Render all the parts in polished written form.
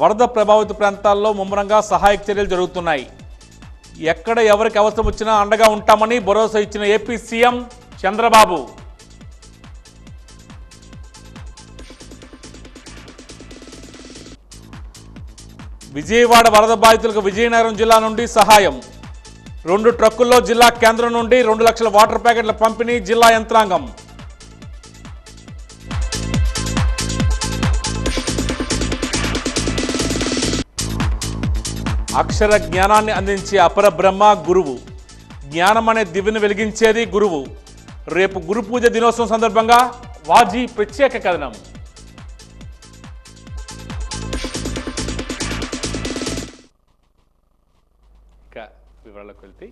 వరద ప్రభావిత ప్రాంతాల్లో ముమ్మరంగా సహాయక చర్యలు జరుగుతున్నాయి. ఎక్కడ ఎవరికి అవసరం వచ్చినా అండగా ఉంటామని భరోసా ఇచ్చిన ఏపీ సీఎం చంద్రబాబు. విజయవాడ వరద బాధితులకు విజయనగరం జిల్లా నుండి సహాయం. 2 ట్రక్కుల్లో జిల్లా కేంద్రం నుండి 2 లక్షల వాటర్ ప్యాకెట్ల పంపిణీ జిల్లా యంత్రాంగం. అక్షర జ్ఞానాన్ని అందించే అపర బ్రహ్మ గురువు. జ్ఞానం అనే దివ్యను వెలిగించేది గురువు. రేపు గురు పూజ దినోత్సవం సందర్భంగా వాజీ ప్రత్యేక కథనం. ఇక వివరాలకు వెళ్తే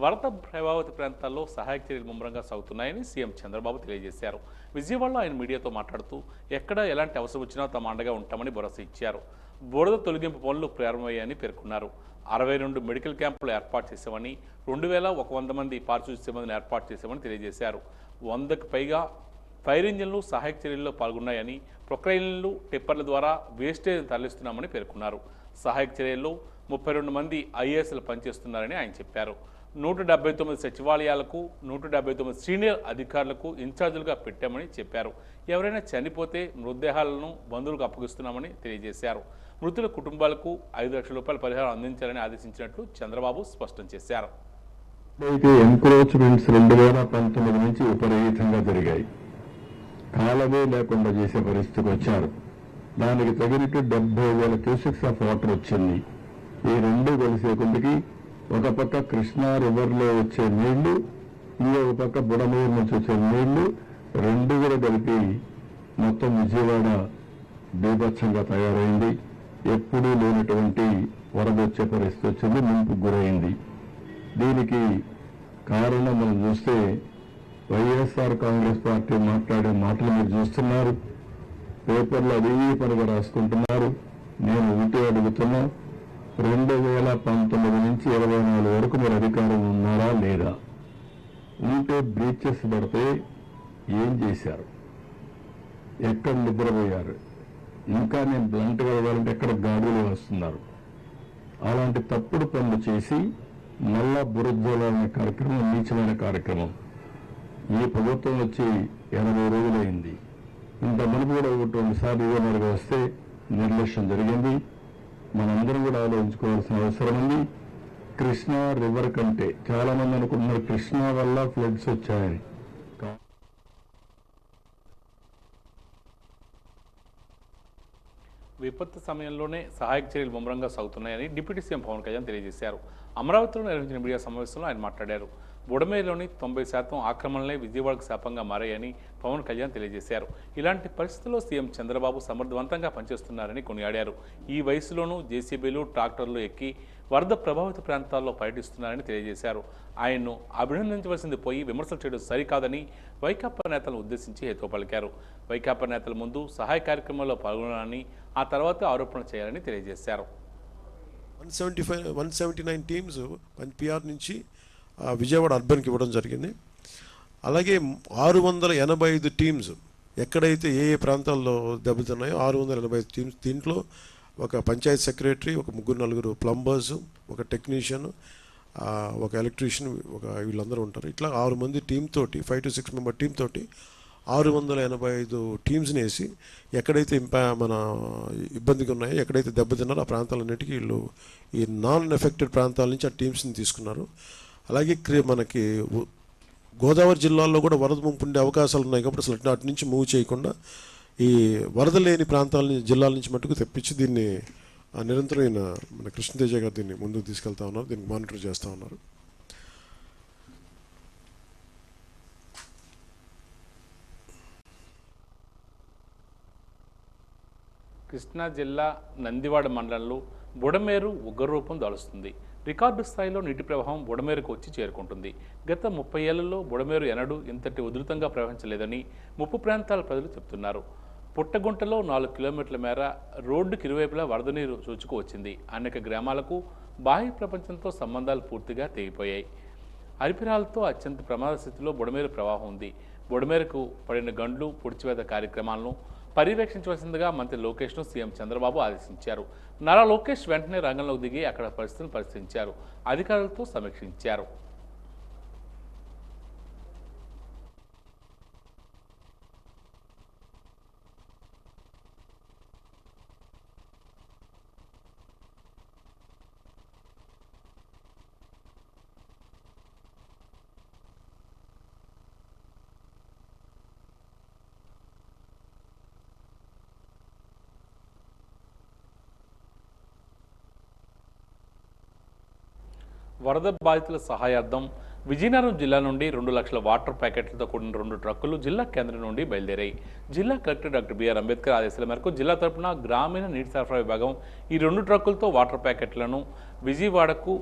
వరద ప్రభావిత ప్రాంతాల్లో సహాయక చర్యలు ముమ్మరంగా సాగుతున్నాయని సీఎం చంద్రబాబు తెలియజేశారు. విజయవాడలో ఆయన మీడియాతో మాట్లాడుతూ ఎక్కడ ఎలాంటి అవసరం వచ్చినా తమ అండగా ఉంటామని భరోసా ఇచ్చారు. బురద తొలగింపు పనులు ప్రారంభమయ్యాయని పేర్కొన్నారు. 62 మెడికల్ క్యాంపులు ఏర్పాటు చేశామని 2100 మంది పారిశుద్ధ్య సిబ్బందిని ఏర్పాటు చేశామని తెలియజేశారు. 100కు పైగా ఫైర్ ఇంజిన్లు సహాయక చర్యల్లో పాల్గొన్నాయని, ప్రొక్లైన్లు టిప్పర్ల ద్వారా వేస్టేజ్ తరలిస్తున్నామని పేర్కొన్నారు. సహాయక చర్యల్లో 32 మంది ఐఏఎస్లు పనిచేస్తున్నారని ఆయన చెప్పారు. 179 సచివాలయాలకు 179 సీనియర్ అధికారులకు ఇన్ఛార్జీలుగా పెట్టామని చెప్పారు. ఎవరైనా చనిపోతే మృతదేహాలను బంధువులకు అప్పగిస్తున్నామని తెలియజేశారు. మృతుల కుటుంబాలకు 5 లక్షల రూపాయల పరిహారం అందించాలని ఆదేశించినట్లు చంద్రబాబు స్పష్టం చేశారు. ఎంక్రోచ్మెంట్స్ 2019 నుంచి విపరీతంగా జరిగాయి. కాలమే లేకుండా చేసే పరిస్థితికి వచ్చారు. దానికి తగినట్టు 70,000 క్యూసెక్స్ ఆఫ్ వాటర్ వచ్చింది. ఈ రెండు కలిసే కొద్దికి ఒక పక్క కృష్ణా రివర్లో వచ్చే నీళ్లు, ఇంకొక పక్క బుడమేరు నుంచి వచ్చే నీళ్లు రెండు కూడా కలిపి మొత్తం విజయవాడ బీభత్సంగా తయారైంది. ఎప్పుడూ లేనటువంటి వరద వచ్చే పరిస్థితి వచ్చింది, ముంపుకు గురైంది. దీనికి కారణం మనం చూస్తే వైఎస్ఆర్ కాంగ్రెస్ పార్టీ మాట్లాడే మాటలు మీరు చూస్తున్నారు. పేపర్లు అదే పనిగా రాసుకుంటున్నారు. నేను ఒకటే అడుగుతున్నా, 2019 నుంచి 24 వరకు మీరు అధికారం ఉన్నారా లేదా? ఉంటే బ్రీచెస్ పడితే ఏం చేశారు? ఎక్కడ నిద్రపోయారు? ఇంకా నేను బ్లంట్గా ఇవ్వాలంటే ఎక్కడ గాడులు వస్తున్నారు? అలాంటి తప్పుడు పనులు చేసి మళ్ళా బురదోళన కార్యక్రమం, నీచమైన కార్యక్రమం. ఈ ప్రభుత్వం వచ్చి 80 రోజులైంది. ఇంత మనకు కూడా 2 సార్లు ఇవ్వనరుగా వస్తే నిర్లక్ష్యం జరిగింది. మనందరం కూడా ఆలోచించుకోవాల్సిన అవసరం ఉంది. కృష్ణా రివర్ కంటే చాలా మంది అనుకుంటున్నారు కృష్ణా వల్ల ఫ్లడ్స్ వచ్చాయని. విపత్తు సమయంలోనే సహాయక చర్యలు ముమ్మరంగా సాగుతున్నాయని డిప్యూటీ సీఎం పవన్ కళ్యాణ్ తెలియజేశారు. అమరావతిలో నిర్వహించిన మీడియా సమావేశంలో ఆయన మాట్లాడారు. బుడమేరులోని 90% ఆక్రమణలే విజయవాడకు శాపంగా మారాయని పవన్ కళ్యాణ్ తెలియజేశారు. ఇలాంటి పరిస్థితుల్లో సీఎం చంద్రబాబు సమర్థవంతంగా పనిచేస్తున్నారని కొనియాడారు. ఈ వయసులోనూ జేసీబీలు, ట్రాక్టర్లు ఎక్కి వరద ప్రభావిత ప్రాంతాల్లో పర్యటిస్తున్నారని తెలియజేశారు. ఆయన్ను అభినందించవలసింది పోయి విమర్శలు చేయడం సరికాదని వైకాపా నేతలను ఉద్దేశించి హేతువు పలికారు. వైకాపా నేతల ముందు సహాయ కార్యక్రమాల్లో పాల్గొనాలని, ఆ తర్వాత ఆరోపణ చేయాలని తెలియజేశారు. 179 టీమ్స్ పిఆర్ నుంచి విజయవాడ అర్బన్కి ఇవ్వడం జరిగింది. అలాగే 685 టీమ్స్ ఎక్కడైతే ఏ ప్రాంతాల్లో దెబ్బతున్నాయో 685 టీమ్స్. దీంట్లో ఒక పంచాయత్ సెక్రటరీ, ఒక 3-4 ప్లంబర్స్, ఒక టెక్నీషియన్, ఒక ఎలక్ట్రీషియన్, వీళ్ళందరూ ఉంటారు. ఇట్లా 6 మంది టీమ్ తోటి, 5 to 6 మెంబర్ టీమ్ తోటి 685 టీమ్స్ని వేసి ఎక్కడైతే మన ఇబ్బందిగా ఉన్నాయో, ఎక్కడైతే దెబ్బతిన్నారో ఆ ప్రాంతాలన్నిటికీ వీళ్ళు ఈ నాన్ ఎఫెక్టెడ్ ప్రాంతాల నుంచి ఆ టీమ్స్ని తీసుకున్నారు. అలాగే మనకి గోదావరి జిల్లాల్లో కూడా వరద ముంపు ఉండే అవకాశాలు ఉన్నాయి కాబట్టి అసలు అటు నుంచి మూవ్ చేయకుండా ఈ వరద లేని ప్రాంతాల జిల్లాల నుంచి మట్టుకు తెప్పించి దీన్ని నిరంతరం మన కృష్ణతేజ గారు దీన్ని ముందుకు తీసుకెళ్తా ఉన్నారు. దీన్ని మానిటర్ చేస్తూ ఉన్నారు. కృష్ణా జిల్లా నందివాడ మండలంలో బుడమేరు ఉగ్రరూపం దాలుస్తుంది. రికార్డు స్థాయిలో నీటి ప్రవాహం బుడమేరుకు వచ్చి చేరుకుంటుంది. గత 30 ఏళ్లలో బుడమేరు ఎన్నడూ ఇంతటి ఉధృతంగా ప్రవహించలేదని ముప్పు ప్రాంతాల ప్రజలు చెబుతున్నారు. పుట్టగుంటలో 4 కిలోమీటర్ల మేర రోడ్డుకి ఇరువైపులా వరద నీరు చొచ్చుకు వచ్చింది. అనేక గ్రామాలకు బాహ్య ప్రపంచంతో సంబంధాలు పూర్తిగా తెగిపోయాయి. అరిపిరాలతో అత్యంత ప్రమాద స్థితిలో బుడమేరు ప్రవాహం ఉంది. బొడమేరకు పడిన గండ్లు పుడిచివేత కార్యక్రమాలను పర్యవేక్షించవలసిందిగా మంత్రి లోకేష్ను సీఎం చంద్రబాబు ఆదేశించారు. నారా లోకేష్ వెంటనే రంగంలోకి దిగి అక్కడ పరిస్థితులను పరిశీలించారు, అధికారులతో సమీక్షించారు. వరద బాధితుల సహాయార్థం విజయనగరం జిల్లా నుండి 2 లక్షల వాటర్ ప్యాకెట్లతో కూడిన 2 ట్రక్కులు జిల్లా కేంద్రం నుండి బయలుదేరాయి. జిల్లా కలెక్టర్ డాక్టర్ బిఆర్ అంబేద్కర్ ఆదేశాల మేరకు జిల్లా తరపున గ్రామీణ నీటి సరఫరా విభాగం ఈ 2 ట్రక్కులతో వాటర్ ప్యాకెట్లను విజయవాడకు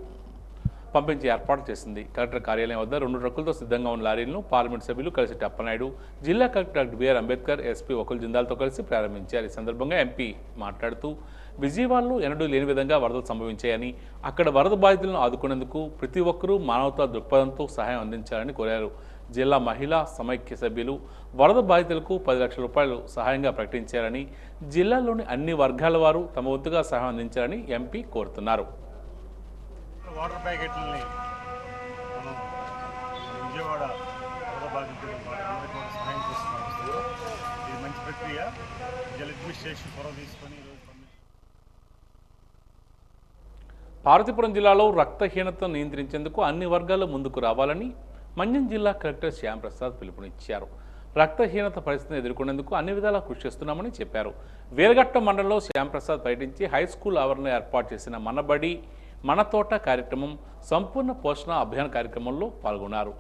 పంపించి ఏర్పాటు చేసింది. కలెక్టర్ కార్యాలయం వద్ద 2 ట్రక్కులతో సిద్ధంగా ఉన్న లారీలను పార్లమెంట్ సభ్యులు కలిసి అప్పనాయుడు, జిల్లా collector doctor BR Ambedkar, SP Vakul జిందాల్తో కలిసి ప్రారంభించారు. ఈ సందర్భంగా ఎంపీ మాట్లాడుతూ విజయవాడలో ఎన్నడూ లేని విధంగా వరదలు సంభవించాయని, అక్కడ వరద బాధితులను ఆదుకునేందుకు ప్రతి ఒక్కరూ మానవతా దృక్పథంతో సహాయం అందించాలని కోరారు. జిల్లా మహిళా సమైక్య సభ్యులు వరద బాధితులకు 10 లక్షల రూపాయలు సహాయంగా ప్రకటించారని, జిల్లాలోని అన్ని వర్గాల వారు తమ వంతుగా సహాయం అందించాలని ఎంపీ కోరుతున్నారు. వాటర్ ప్యాకెట్లని మనం విజయవాడ వరద బాధితులకు సహాయం చేస్తున్నాం. ఇది మంచి ప్రక్రియ. జల అడ్మినిస్ట్రేషన్ చొరవ తీసుకొని పార్వతీపురం జిల్లాలో రక్తహీనతను నియంత్రించేందుకు అన్ని వర్గాలు ముందుకు రావాలని మన్యం జిల్లా కలెక్టర్ శ్యాంప్రసాద్ పిలుపునిచ్చారు. రక్తహీనత పరిస్థితిని ఎదుర్కొనేందుకు అన్ని విధాలా కృషి చేస్తున్నామని చెప్పారు. వీరఘట్టం మండలంలో శ్యాంప్రసాద్ పర్యటించి హైస్కూల్ ఆవరణలో ఏర్పాటు చేసిన మనబడి మన తోట కార్యక్రమం, సంపూర్ణ పోషణ అభియాన్ కార్యక్రమంలో పాల్గొన్నారు.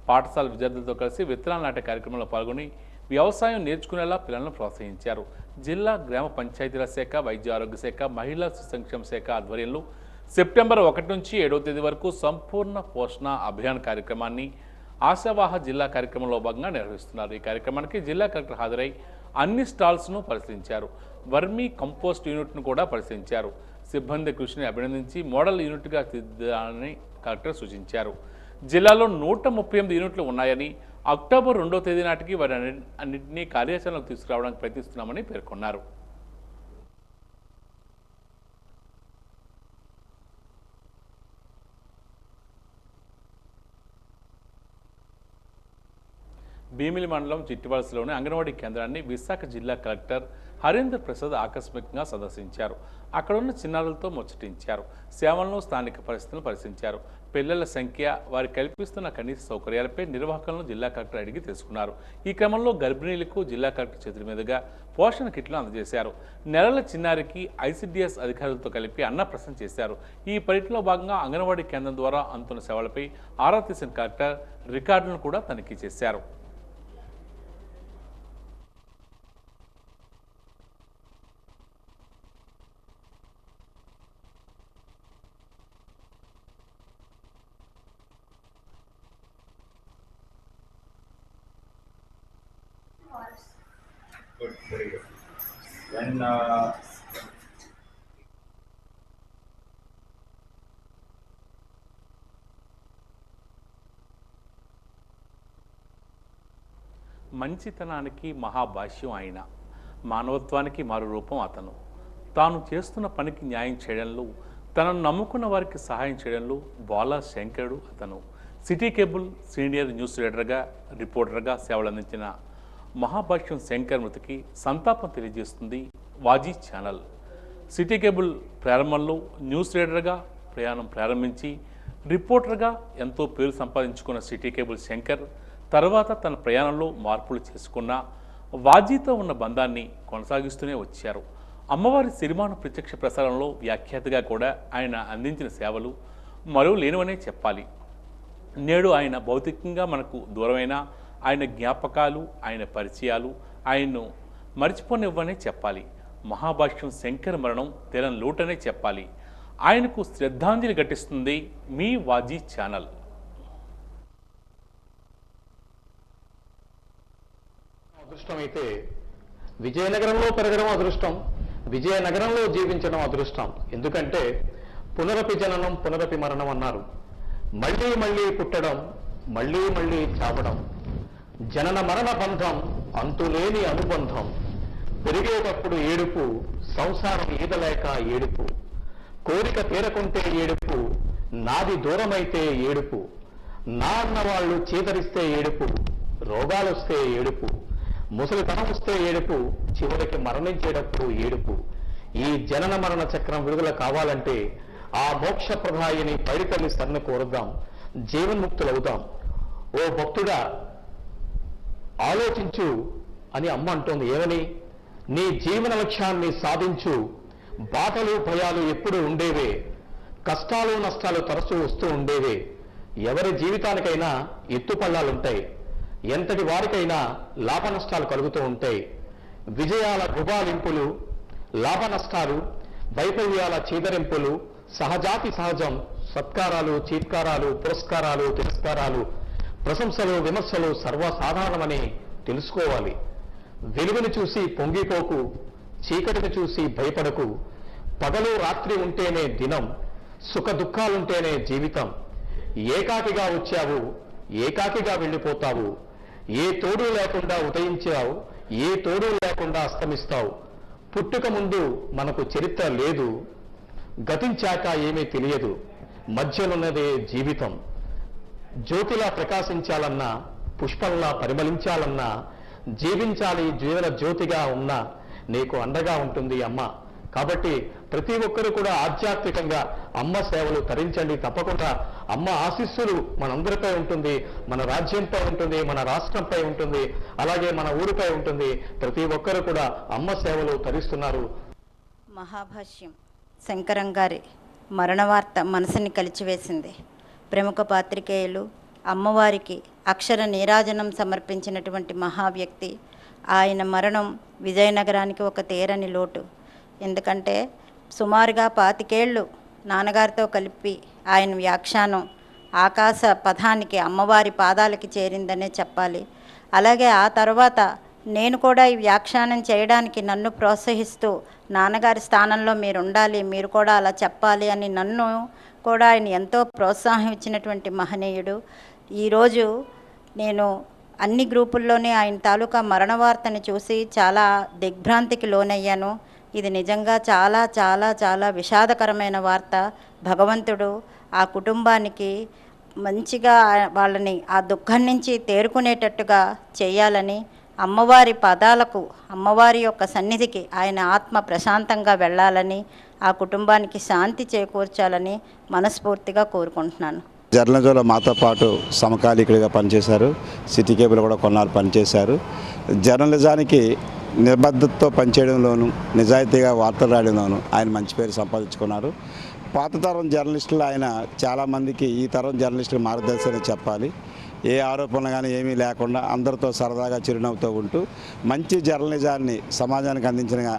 పాఠశాల విద్యార్థులతో కలిసి విత్తనాలు నాటే కార్యక్రమంలో పాల్గొని వ్యవసాయం నేర్చుకునేలా పిల్లలను ప్రోత్సహించారు. జిల్లా గ్రామ పంచాయతీల శాఖ, వైద్య ఆరోగ్య శాఖ, మహిళా శిశు సంక్షేమ శాఖ ఆధ్వర్యంలో సెప్టెంబర్ 1 నుంచి 7వ తేదీ వరకు సంపూర్ణ పోషణ అభియాన్ కార్యక్రమాన్ని ఆశావాహ జిల్లా కార్యక్రమంలో భాగంగా నిర్వహిస్తున్నారు. ఈ కార్యక్రమానికి జిల్లా కలెక్టర్ హాజరై అన్ని స్టాల్స్ను పరిశీలించారు. వర్మీ కంపోస్ట్ యూనిట్ను కూడా పరిశీలించారు. సిబ్బంది కృషిని అభినందించి మోడల్ యూనిట్గా తీర్చాలని కలెక్టర్ సూచించారు. జిల్లాలో 138 యూనిట్లు ఉన్నాయని, అక్టోబర్ 2వ తేదీ నాటికి వారి అన్నింటినీ కార్యాచరణకు తీసుకురావడానికి ప్రయత్నిస్తున్నామని పేర్కొన్నారు. భీమిలి మండలం చిట్టివలసలోని అంగన్వాడీ కేంద్రాన్ని విశాఖ జిల్లా కలెక్టర్ హరీందర్ ప్రసాద్ ఆకస్మికంగా సందర్శించారు. అక్కడున్న చిన్నారులతో ముచ్చటించారు. సేవలను, స్థానిక పరిస్థితులను పరిశీలించారు. పిల్లల సంఖ్య, వారి కల్పిస్తున్న కనీస సౌకర్యాలపై నిర్వాహకులను జిల్లా కలెక్టర్ అడిగి తెలుసుకున్నారు. ఈ క్రమంలో గర్భిణీలకు జిల్లా కలెక్టర్ చేతుల మీదుగా పోషణ కిట్లు అందజేశారు. నెలల చిన్నారికి ఐసిడిఎస్ అధికారులతో కలిపి అన్నప్రసన్న చేశారు. ఈ పర్యటనలో భాగంగా అంగన్వాడీ కేంద్రం ద్వారా అందుతున్న సేవలపై ఆరా తీసిన కలెక్టర్ రికార్డులను కూడా తనిఖీ చేశారు. Good, very good. When మంచితనానికి మహాభాష్యం ఆయన, మానవత్వానికి మరో రూపం అతను. తాను చేస్తున్న పనికి న్యాయం చేయడంలో, తనను నమ్ముకున్న వారికి సహాయం చేయడంలో బాలా శంకరుడు అతను. సిటీ కేబుల్ సీనియర్ న్యూస్ రీడర్గా, రిపోర్టర్గా సేవలందించిన మహాభాష్యం శంకర్ మృతికి సంతాపం తెలియజేస్తుంది వాజీ ఛానల్. సిటీ కేబుల్ ప్రారంభంలో న్యూస్ రీడర్గా ప్రయాణం ప్రారంభించి రిపోర్టర్గా ఎంతో పేరు సంపాదించుకున్న సిటీ కేబుల్ శంకర్ తర్వాత తన ప్రయాణంలో మార్పులు చేసుకున్న వాజీతో ఉన్న బంధాన్ని కొనసాగిస్తూనే వచ్చారు. అమ్మవారి సిరిమాను ప్రత్యక్ష ప్రసారంలో వ్యాఖ్యాతగా కూడా ఆయన అందించిన సేవలు మరో లేనివనే చెప్పాలి. నేడు ఆయన భౌతికంగా మనకు దూరమైన ఆయన జ్ఞాపకాలు, ఆయన పరిచయాలు ఆయన్ను మర్చిపోనివ్వనే చెప్పాలి. మహాభాష్యం శంకర్ మరణం తెలని లోటనే చెప్పాలి. ఆయనకు శ్రద్ధాంజలి ఘటిస్తుంది మీ వాజీ ఛానల్. అదృష్టమైతే విజయనగరంలో పెరగడం అదృష్టం, విజయనగరంలో జీవించడం అదృష్టం. ఎందుకంటే పునరపి జననం పునరపి మరణం అన్నారు. మళ్ళీ మళ్ళీ పుట్టడం, మళ్ళీ మళ్ళీ చావడం, జనన మరణ బంధం అంతులేని అనుబంధం. పెరిగేటప్పుడు ఏడుపు, సంసారం ఈదలేక ఏడుపు, కోరిక తీరకుంటే ఏడుపు, నాది దూరమైతే ఏడుపు, నా అన్నవాళ్ళు చీదరిస్తే ఏడుపు, రోగాలొస్తే ఏడుపు, ముసలితనం వస్తే ఏడుపు, చివరికి మరణించేటప్పుడు ఏడుపు. ఈ జనన మరణ చక్రం విడుదల కావాలంటే ఆ మోక్షప్రదాయిని పైడితల్లి శరణ కోరుదాం, జీవన్ముక్తులవుదాం. ఓ భక్తుడా ఆలోచించు అని అమ్మ అంటోంది. ఏమని? నీ జీవన లక్ష్యాన్ని సాధించు. బాధలు భయాలు ఎప్పుడు ఉండేవే, కష్టాలు నష్టాలు తరచూ వస్తూ ఉండేవే. ఎవరి జీవితానికైనా ఎత్తుపల్లాలుంటాయి, ఎంతటి వారికైనా లాభ నష్టాలు కలుగుతూ ఉంటాయి. విజయాల గుబాలింపులు, లాభ నష్టాలు, వైఫల్యాల చీదరింపులు సహజాతి సహజం. సత్కారాలు, చీత్కారాలు, పురస్కారాలు, తిరస్కారాలు, ప్రశంసలు, విమర్శలు సర్వసాధారణమని తెలుసుకోవాలి. వెలుగుని చూసి పొంగిపోకు, చీకటిని చూసి భయపడకు. పగలు రాత్రి ఉంటేనే దినం, సుఖ దుఃఖాలుంటేనే జీవితం. ఏకాకిగా వచ్చావు, ఏకాకిగా వెళ్ళిపోతావు. ఏ తోడు లేకుండా ఉదయించావు, ఏ తోడు లేకుండా అస్తమిస్తావు. పుట్టుక ముందు మనకు చరిత్ర లేదు, గతించాక ఏమీ తెలియదు. మధ్యనున్నదే జీవితం. జ్యోతిలా ప్రకాశించాలన్నా, పుష్పంలా పరిమళించాలన్నా, జీవించాలి జీవన జ్యోతిగా ఉన్నా నీకు అండగా ఉంటుంది అమ్మ. కాబట్టి ప్రతి ఒక్కరూ కూడా ఆధ్యాత్మికంగా అమ్మ సేవలు తరించండి. తప్పకుండా అమ్మ ఆశీస్సులు మనందరిపై ఉంటుంది, మన రాజ్యంపై ఉంటుంది, మన రాష్ట్రంపై ఉంటుంది, అలాగే మన ఊరిపై ఉంటుంది. ప్రతి ఒక్కరూ కూడా అమ్మ సేవలు తరిస్తున్నారు. మహాభాష్యం శంకరం గారి మరణ వార్త మనసుని కలిచివేసింది. ప్రముఖ పాత్రికేయులు అమ్మవారికి అక్షర నీరాజనం సమర్పించినటువంటి మహావ్యక్తి. ఆయన మరణం విజయనగరానికి ఒక తీరని లోటు. ఎందుకంటే సుమారుగా 25 ఏళ్ళు నాన్నగారితో కలిపి ఆయన వ్యాఖ్యానం ఆకాశ పథానికి అమ్మవారి పాదాలకి చేరిందనే చెప్పాలి. అలాగే ఆ తర్వాత నేను కూడా ఈ వ్యాఖ్యానం చేయడానికి నన్ను ప్రోత్సహిస్తూ నాన్నగారి స్థానంలో మీరు ఉండాలి, మీరు కూడా అలా చెప్పాలి అని నన్ను కూడా ఆయన ఎంతో ప్రోత్సాహం ఇచ్చినటువంటి మహనీయుడు. ఈరోజు నేను అన్ని గ్రూపుల్లోనే ఆయన తాలూకా మరణ వార్తను చూసి చాలా దిగ్భ్రాంతికి లోనయ్యాను. ఇది నిజంగా చాలా చాలా చాలా విషాదకరమైన వార్త. భగవంతుడు ఆ కుటుంబానికి మంచిగా వాళ్ళని ఆ దుఃఖం నుంచి తేరుకునేటట్టుగా చేయాలని, అమ్మవారి పదాలకు, అమ్మవారి యొక్క సన్నిధికి ఆయన ఆత్మ ప్రశాంతంగా వెళ్ళాలని, ఆ కుటుంబానికి శాంతి చేకూర్చాలని మనస్ఫూర్తిగా కోరుకుంటున్నాను. జర్నలిజంలో మాతో పాటు సమకాలీకుడిగా పనిచేశారు. సిటీ కేబుల్ కూడా కొన్నాళ్ళు పనిచేశారు. జర్నలిజానికి నిబద్ధతతో పనిచేయడంలోనూ, నిజాయితీగా వార్తలు రాయడంలోనూ ఆయన మంచి పేరు సంపాదించుకున్నారు. పాత తరం జర్నలిస్టులు ఆయన చాలామందికి ఈ తరం జర్నలిస్టులకు మార్గదర్శనం చెప్పాలి. ఏ ఆరోపణలు కానీ ఏమీ లేకుండా అందరితో సరదాగా చిరునవ్వుతూ ఉంటూ మంచి జర్నలిజాన్ని సమాజానికి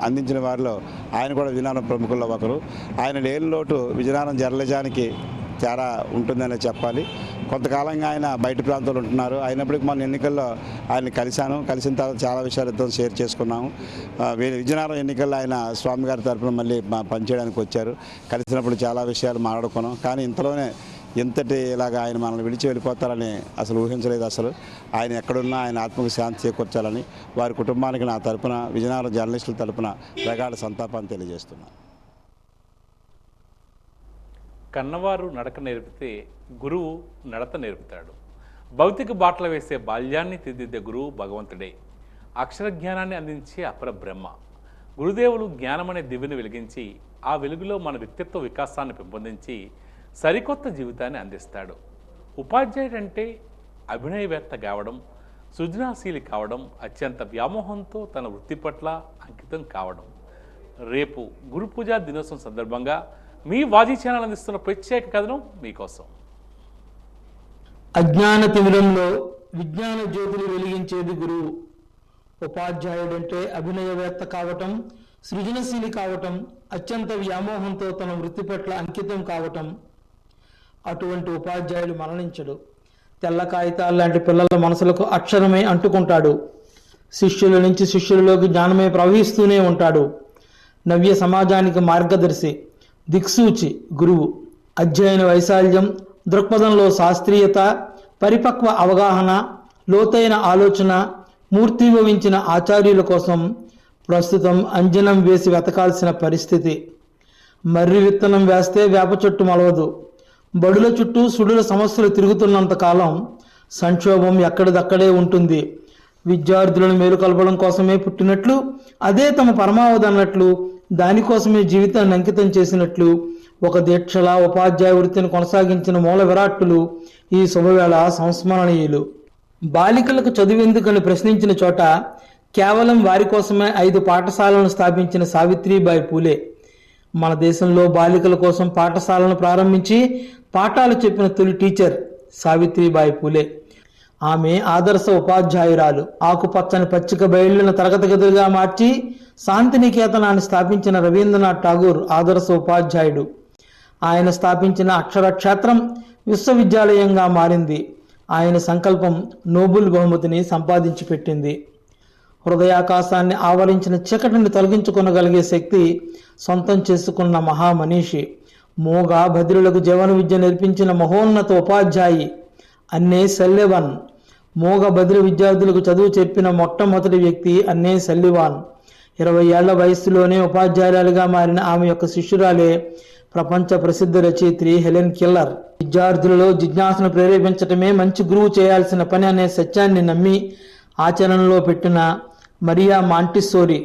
అందించిన వారిలో ఆయన కూడా విజయనగరం ప్రముఖుల్లో ఒకరు. ఆయన లేని లోటు విజయనగరం జర్నలిజానికి చాలా ఉంటుందనే చెప్పాలి. కొంతకాలంగా ఆయన బయట ప్రాంతాలు ఉంటున్నారు. అయినప్పటికీ మన ఎన్నికల్లో ఆయన కలిసిన తర్వాత చాలా విషయాలతో షేర్ చేసుకున్నాము. విజయనగరం ఎన్నికల్లో ఆయన స్వామి గారి తరఫున మళ్ళీ పనిచేయడానికి వచ్చారు. కలిసినప్పుడు చాలా విషయాలు మాట్లాడుకున్నాం. కానీ ఇంతలోనే ఇంతటి ఇలాగా ఆయన మనల్ని విడిచి వెళ్ళిపోతారని అసలు ఊహించలేదు. అసలు ఆయన ఎక్కడున్నా ఆయన ఆత్మకు శాంతి చేకూర్చాలని వారి కుటుంబానికి నా తరపున, విజయనగరం జర్నలిస్టుల తరపున ప్రగాఢ సంతాపాన్ని తెలియజేస్తున్నాను. కన్నవారు నడక నేర్పితే గురువు నడత నేర్పుతాడు. భౌతిక బాటలు వేసే బాల్యాన్ని తీర్చిదిద్దే గురువు భగవంతుడే. అక్షర జ్ఞానాన్ని అందించే అపర బ్రహ్మ. గురుదేవులు జ్ఞానమనే దివ్యను వెలిగించి ఆ వెలుగులో మన వ్యక్తిత్వ వికాసాన్ని పెంపొందించి సరికొత్త జీవితాన్ని అందిస్తాడు. ఉపాధ్యాయుడంటే అభినయవేత్త కావడం, సృజనాశీలి కావడం, అత్యంత వ్యామోహంతో తన వృత్తి పట్ల అంకితం కావడం. రేపు గురు పూజా దినోత్సవం సందర్భంగా మీ వాజీ ఛానల్ అందిస్తున్న ప్రత్యేక కథనం మీకోసం. అజ్ఞాన తిమిరంలో విజ్ఞాన జ్యోతులు వెలిగించేది గురువు. ఉపాధ్యాయుడంటే అభినయవేత్త కావటం, సృజనశీలి కావటం, అత్యంత వ్యామోహంతో తన వృత్తి పట్ల అంకితం కావటం. అటువంటి ఉపాధ్యాయుడు మరణించడు. తెల్ల కాగితాలు లాంటి పిల్లల మనసులకు అక్షరమే అంటుకుంటాడు. శిష్యుల నుంచి శిష్యులలోకి జ్ఞానమే ప్రవహిస్తూనే ఉంటాడు. నవ్య సమాజానికి మార్గదర్శి, దిక్సూచి గురువు. అధ్యయన వైశాల్యం, దృక్పథంలో శాస్త్రీయత, పరిపక్వ అవగాహన, లోతైన ఆలోచన మూర్తిభవించిన ఆచార్యుల కోసం ప్రస్తుతం అంజనం వేసి వెతకాల్సిన పరిస్థితి. మర్రి విత్తనం వేస్తే వేప చెట్టు మొలవదు. బడుల చుట్టూ సుడుల సమస్యలు తిరుగుతున్నంతకాలం సంక్షోభం ఎక్కడిదక్కడే ఉంటుంది. విద్యార్థులను మేలుకొల్పడం కోసమే పుట్టినట్లు, అదే తమ పరమావధి అన్నట్లు, దానికోసమే జీవితాన్ని అంకితం చేసినట్లు ఒక దీక్షలా ఉపాధ్యాయ వృత్తిని కొనసాగించిన మూల విరాట్టులు ఈ శుభవేళ సంస్మరణీయులు. బాలికలకు చదువెందుకని ప్రశ్నించిన చోట కేవలం వారి కోసమే 5 పాఠశాలను స్థాపించిన సావిత్రిబాయి పూలే మన దేశంలో బాలికల కోసం పాఠశాలను ప్రారంభించి పాఠాలు చెప్పిన తొలి టీచర్ సావిత్రిబాయి పూలే. ఆమె ఆదర్శ ఉపాధ్యాయురాలు. ఆకుపచ్చని పచ్చిక బయళ్లను తరగతి గదులుగా మార్చి శాంతినికేతనాన్ని స్థాపించిన రవీంద్రనాథ్ ఠాగూర్ ఆదర్శ ఉపాధ్యాయుడు. ఆయన స్థాపించిన అక్షర క్షేత్రం విశ్వవిద్యాలయంగా మారింది. ఆయన సంకల్పం నోబెల్ బహుమతిని సంపాదించి పెట్టింది. హృదయాకాశాన్ని ఆవరించిన చీకటిని తొలగించుకొనగలిగే శక్తి సొంతం చేసుకున్న మహామనీషి. మూగ బధిరులకు జీవన విద్య నేర్పించిన మహోన్నత ఉపాధ్యాయి అన్నే సల్లివన్. మూగ బధిర విద్యార్థులకు చదువు చెప్పిన మొట్టమొదటి వ్యక్తి అన్నే సల్లివాన్. 20 ఏళ్ల వయస్సులోనే ఉపాధ్యాయురాలిగా మారిన ఆమె యొక్క శిష్యురాలే ప్రపంచ ప్రసిద్ధ రచయిత్రి హెలెన్ కెల్లర్. విద్యార్థులలో జిజ్ఞాసను ప్రేరేపించటమే మంచి గురువు చేయాల్సిన పని అనే సత్యాన్ని నమ్మి ఆచరణలో పెట్టిన మరియా మాంటిస్సోరీ.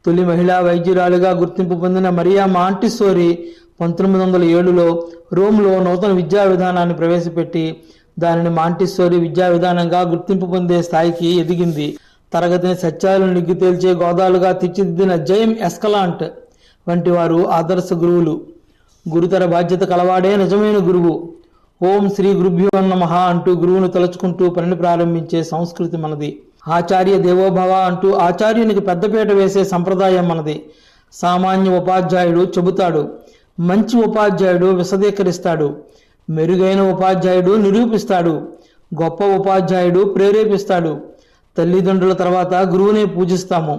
తొలి మహిళా వైద్యురాలుగా గుర్తింపు పొందిన మరియా మాంటిస్సోరీ 1907లో రోమ్లో నూతన విద్యా విధానాన్ని ప్రవేశపెట్టి దానిని మాంటిస్సోరీ విద్యా విధానంగా గుర్తింపు పొందే స్థాయికి ఎదిగింది. తరగతిని సత్యాలను నిగ్గు తేల్చే గోదాలుగా తీర్చిదిద్దిన జైమ్ ఎస్కలాంట్ వంటి వారు ఆదర్శ గురువులు. గురుతర బాధ్యత కలవాడే నిజమైన గురువు. ఓం శ్రీ గురుభ్యో నమః అంటూ గురువును తలుచుకుంటూ పనిని ప్రారంభించే సంస్కృతి మనది. ఆచార్య దేవోభవ అంటూ ఆచార్యునికి పెద్దపీట వేసే సంప్రదాయం మనది. సామాన్య ఉపాధ్యాయుడు చెబుతాడు, మంచి ఉపాధ్యాయుడు విశదీకరిస్తాడు, మెరుగైన ఉపాధ్యాయుడు నిరూపిస్తాడు, గొప్ప ఉపాధ్యాయుడు ప్రేరేపిస్తాడు. తల్లిదండ్రుల తర్వాత గురువునే పూజిస్తాము.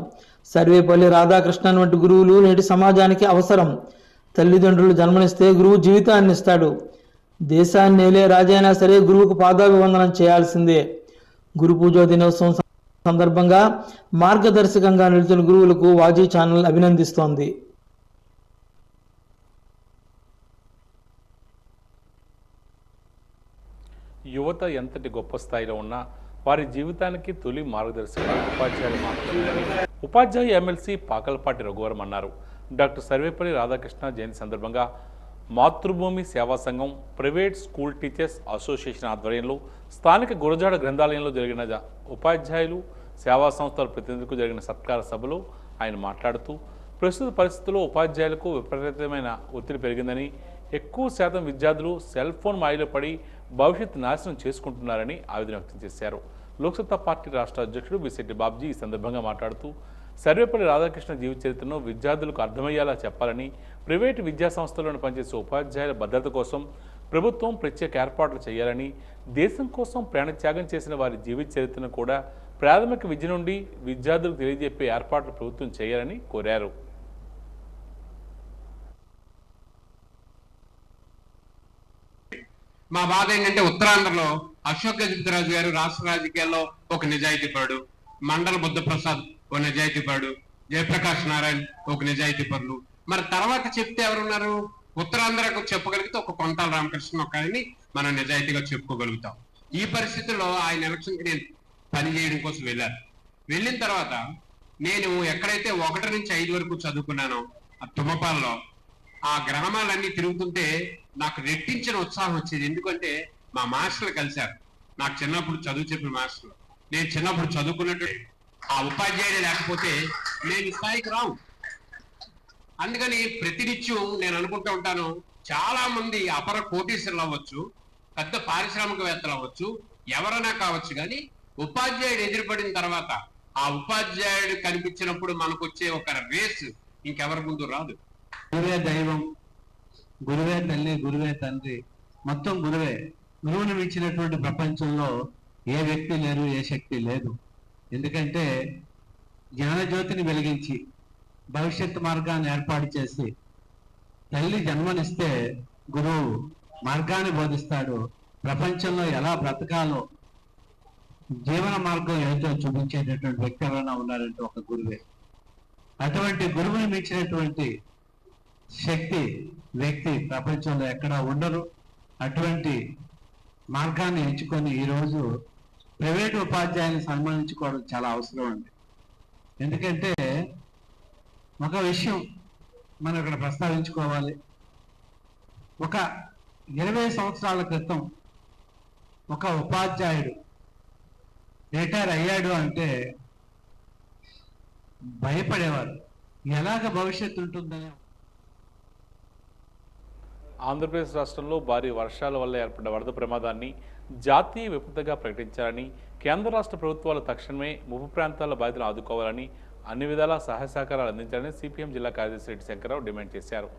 సర్వేపల్లి రాధాకృష్ణన్ వంటి గురువులు నేటి సమాజానికి అవసరం. తల్లిదండ్రులు జన్మనిస్తే గురువు జీవితాన్ని ఇస్తాడు. దేశాన్ని నేలే రాజైనా సరే గురువుకు పాదాభివందనం చేయాల్సిందే. గురు పూజా దినోత్సవం సందర్భంగా మార్గదర్శకంగా నిలిచిన గురువులకు వాజీ ఛానల్ అభినందిస్తోంది. యువత ఎంతటి గొప్ప స్థాయిలో ఉన్నా వారి జీవితానికి తొలి మార్గదర్శకులు ఉపాధ్యాయులు మాత్రమే. ఉపాధ్యాయ ఎమ్మెల్సీ పాకలపాటి రఘువరం అన్నారు. డాక్టర్ సర్వేపల్లి రాధాకృష్ణ జయంతి సందర్భంగా మాతృభూమి సేవా సంఘం, ప్రైవేట్ స్కూల్ టీచర్స్ అసోసియేషన్ ఆధ్వర్యంలో స్థానిక గురజాడ గ్రంథాలయంలో జరిగిన ఉపాధ్యాయులు సేవా సంస్థల ప్రతినిధులకు జరిగిన సత్కార సభలో ఆయన మాట్లాడుతూ ప్రస్తుత పరిస్థితుల్లో ఉపాధ్యాయులకు విపరీతమైన ఒత్తిడి పెరిగిందని, ఎక్కువ శాతం విద్యార్థులు సెల్ ఫోన్ మాయలో పడి భవిష్యత్తు నాశనం చేసుకుంటున్నారని ఆవేదన వ్యక్తం చేశారు. లోక్సత్తా పార్టీ రాష్ట్ర అధ్యక్షుడు బిశెట్టి బాబ్జీ ఈ సందర్భంగా మాట్లాడుతూ సర్వేపల్లి రాధాకృష్ణ జీవిత చరిత్రను విద్యార్థులకు అర్థమయ్యేలా చెప్పాలని, ప్రైవేటు విద్యా సంస్థలను పనిచేసే ఉపాధ్యాయుల భద్రత కోసం ప్రభుత్వం ప్రత్యేక ఏర్పాట్లు చేయాలని, దేశం కోసం ప్రాణత్యాగం చేసిన వారి జీవిత చరిత్రను కూడా ప్రాథమిక విద్య నుండి విద్యార్థులకు తెలియజెప్పే ఏర్పాట్లు ప్రభుత్వం చేయాలని కోరారు. మా బాధ ఏంటంటే ఉత్తరాంధ్రలో అశోక్ గజపతిరాజు గారు రాష్ట్ర రాజకీయాల్లో ఒక నిజాయితీపరుడు, మండల బుద్ధప్రసాద్ ఓ నిజాయితీపరుడు, జయప్రకాష్ నారాయణ ఒక నిజాయితీపరులు. మరి తర్వాత చెప్తే ఎవరున్నారు? ఉత్తరాంధ్రకు చెప్పగలిగితే ఒక కొంతాల రామకృష్ణ ఒక ఆయన్ని మనం నిజాయితీగా చెప్పుకోగలుగుతాం. ఈ పరిస్థితుల్లో ఆయన ఎలక్షన్కి నేను పని చేయడం కోసం వెళ్ళాను. వెళ్ళిన తర్వాత నేను ఎక్కడైతే 1 నుంచి 5 వరకు చదువుకున్నానో ఆ తుమ్మపాలలో ఆ గ్రామాలన్నీ తిరుగుతుంటే నాకు రెట్టించిన ఉత్సాహం వచ్చేది. ఎందుకంటే మా మాస్టర్లు కలిశారు. నాకు చిన్నప్పుడు చదువు చెప్పిన మాస్టర్లు, నేను చిన్నప్పుడు చదువుకున్నట్టు ఆ ఉపాధ్యాయుడే లేకపోతే నేను ఈ స్థాయికి రావు. అందుకని ప్రతినిత్యం నేను అనుకుంటూ ఉంటాను, చాలా మంది అపర కోటీశ్వరులు అవ్వచ్చు, పెద్ద పారిశ్రామికవేత్తలు అవ్వచ్చు, ఎవరైనా కావచ్చు, కానీ ఉపాధ్యాయుడు ఎదురుపడిన తర్వాత ఆ ఉపాధ్యాయుడు కనిపించినప్పుడు మనకు వచ్చే ఒక రేస్ ఇంకెవరి ముందు రాదు. గురువే దైవం, గురువే తల్లి, గురువే తండ్రి, మొత్తం గురువే. గురువుని మించినటువంటి ప్రపంచంలో ఏ వ్యక్తి లేరు, ఏ శక్తి లేదు. ఎందుకంటే జ్ఞానజ్యోతిని వెలిగించి భవిష్యత్తు మార్గాన్ని ఏర్పాటు చేసి తల్లి జన్మనిస్తే గురువు మార్గాన్ని బోధిస్తాడు. ప్రపంచంలో ఎలా బ్రతకాలో జీవన మార్గం ఏదో చూపించేటటువంటి వ్యక్తి ఎవరైనా ఉన్నారంటే ఒక గురువే. అటువంటి గురువుని మించినటువంటి శక్తి వ్యక్తి ప్రపంచంలో ఎక్కడా ఉండరు. అటువంటి మార్గాన్ని ఎంచుకొని ఈరోజు ప్రైవేటు ఉపాధ్యాయుని సన్మానించుకోవడం చాలా అవసరం ఉంది. ఎందుకంటే ఒక విషయం మనం ఇక్కడ ప్రస్తావించుకోవాలి. ఒక 20 సంవత్సరాల క్రితం ఒక ఉపాధ్యాయుడు రిటైర్ అయ్యాడు అంటే భయపడేవారు, ఎలాగ భవిష్యత్తు ఉంటుందని. ఆంధ్రప్రదేశ్ రాష్ట్రంలో భారీ వర్షాల వల్ల ఏర్పడ్డ వరద ప్రమాదాన్ని జాతీయ విపత్తుగా ప్రకటించాలని, కేంద్ర రాష్ట్ర ప్రభుత్వాలు తక్షణమే ముప్పు ప్రాంతాల బాధితులను ఆదుకోవాలని, అన్ని విధాలా సహాయ సహకారాలు అందించాలని సిపిఎం జిల్లా కార్యదర్శి రెడ్డి శంకరరావు డిమాండ్ చేశారు.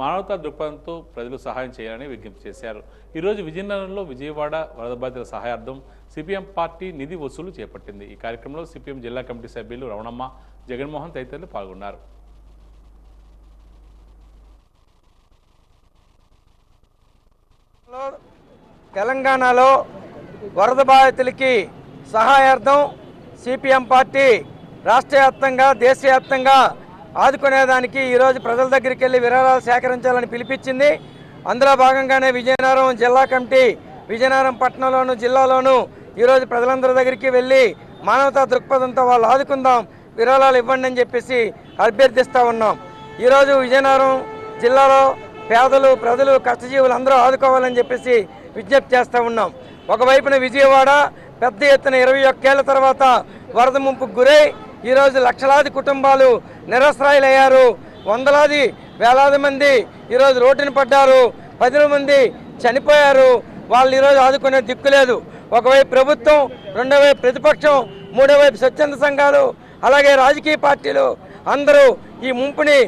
మానవతా దృక్పథంతో ప్రజలు సహాయం చేయాలని విజ్ఞప్తి చేశారు. ఈరోజు విజయనగరంలో విజయవాడ వరద బాధితుల సహాయార్థం సిపిఎం పార్టీ నిధి వసూలు చేపట్టింది. ఈ కార్యక్రమంలో సిపిఎం జిల్లా కమిటీ సభ్యులు రమణమ్మ, జగన్మోహన్ తదితరులు పాల్గొన్నారు. తెలంగాణలో వరద బాధితులకి సహాయార్థం సిపిఎం పార్టీ రాష్ట్ర వ్యాప్తంగా దేశవ్యాప్తంగా ఆదుకునేదానికి ఈరోజు ప్రజల దగ్గరికి వెళ్ళి విరాళాలు సేకరించాలని పిలిపించింది. అందులో భాగంగానే విజయనగరం జిల్లా కమిటీ విజయనగరం పట్టణంలోను జిల్లాలోను ఈరోజు ప్రజలందరి దగ్గరికి వెళ్ళి మానవతా దృక్పథంతో వాళ్ళు ఆదుకుందాం, విరాళాలు ఇవ్వండి అని చెప్పేసి అభ్యర్థిస్తూ ఉన్నాం. ఈరోజు విజయనగరం జిల్లాలో పేదలు ప్రజలు కష్టజీవులు అందరూ ఆదుకోవాలని చెప్పేసి విజ్ఞప్తి చేస్తూ ఉన్నాం. ఒకవైపున విజయవాడ పెద్ద ఎత్తున 21 ఏళ్ల తర్వాత వరద ముంపుకు గురై ఈరోజు లక్షలాది కుటుంబాలు నిరాశ్రయులయ్యారు. వందలాది వేలాది మంది ఈరోజు రోడ్డున పడ్డారు. 10 మంది చనిపోయారు. వాళ్ళు ఈరోజు ఆదుకునే దిక్కు లేదు. ఒకవైపు ప్రభుత్వం, రెండో వైపు ప్రతిపక్షం, మూడో వైపు స్వచ్ఛంద సంఘాలు, అలాగే రాజకీయ పార్టీలు అందరూ ఈ ముంపుని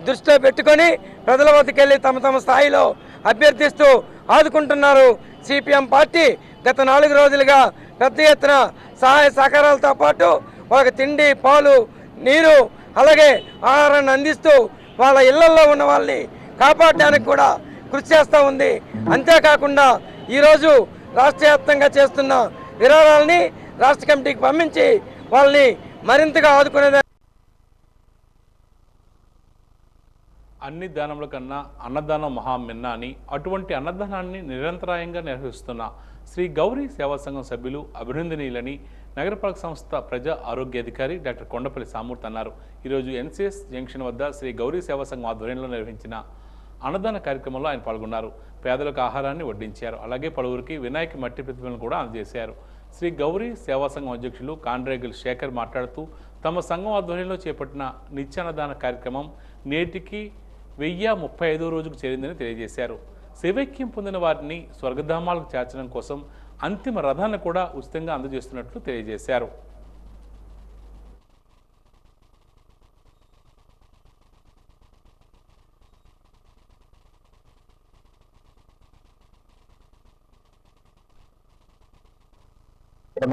దృష్టిలో పెట్టుకొని ప్రజల వద్దకు వెళ్ళి తమ తమ స్థాయిలో అభ్యర్థిస్తూ ఆదుకుంటున్నారు. సిపిఎం పార్టీ గత 4 రోజులుగా పెద్ద ఎత్తున సహాయ సహకారాలతో పాటు వాళ్ళకి తిండి, పాలు, నీరు, అలాగే ఆహారాన్ని అందిస్తూ వాళ్ళ ఇళ్లల్లో ఉన్న వాళ్ళని కాపాడడానికి కూడా కృషి చేస్తూ ఉంది. అంతేకాకుండా ఈరోజు రాష్ట్ర వ్యాప్తంగా చేస్తున్న విరాళాలని రాష్ట్ర కమిటీకి పంపించి వాళ్ళని మరింతగా ఆదుకునేది. అన్ని దానముల కన్నా అన్నదానం మహామిన్న అని, అటువంటి అన్నదానాన్ని నిరంతరాయంగా నిర్వహిస్తున్న శ్రీ గౌరీ సేవా సంఘం సభ్యులు అభినందనీయులని నగరపాలక సంస్థ ప్రజా ఆరోగ్యాధికారి డాక్టర్ కొండపల్లి సామూర్తి అన్నారు. ఈరోజు ఎన్సిఎస్ జంక్షన్ వద్ద శ్రీ గౌరీ సేవా సంఘం ఆధ్వర్యంలో నిర్వహించిన అన్నదాన కార్యక్రమంలో ఆయన పాల్గొన్నారు. పేదలకు ఆహారాన్ని వడ్డించారు. అలాగే పలువురికి వినాయక మట్టి ప్రతిమలను కూడా అందజేశారు. శ్రీ గౌరీ సేవా సంఘం అధ్యక్షులు కాండ్రేగుల్ శేఖర్ మాట్లాడుతూ తమ సంఘం ఆధ్వర్యంలో చేపట్టిన నిత్యాన్నదాన కార్యక్రమం నేటికి 1035వ రోజుకు చేరిందని తెలియజేశారు. శైవైక్యం పొందిన వారిని స్వర్గధామాలకు చేర్చడం కోసం అంతిమ రథాన్ని కూడా ఉచితంగా అందజేస్తున్నట్లు తెలియజేశారు.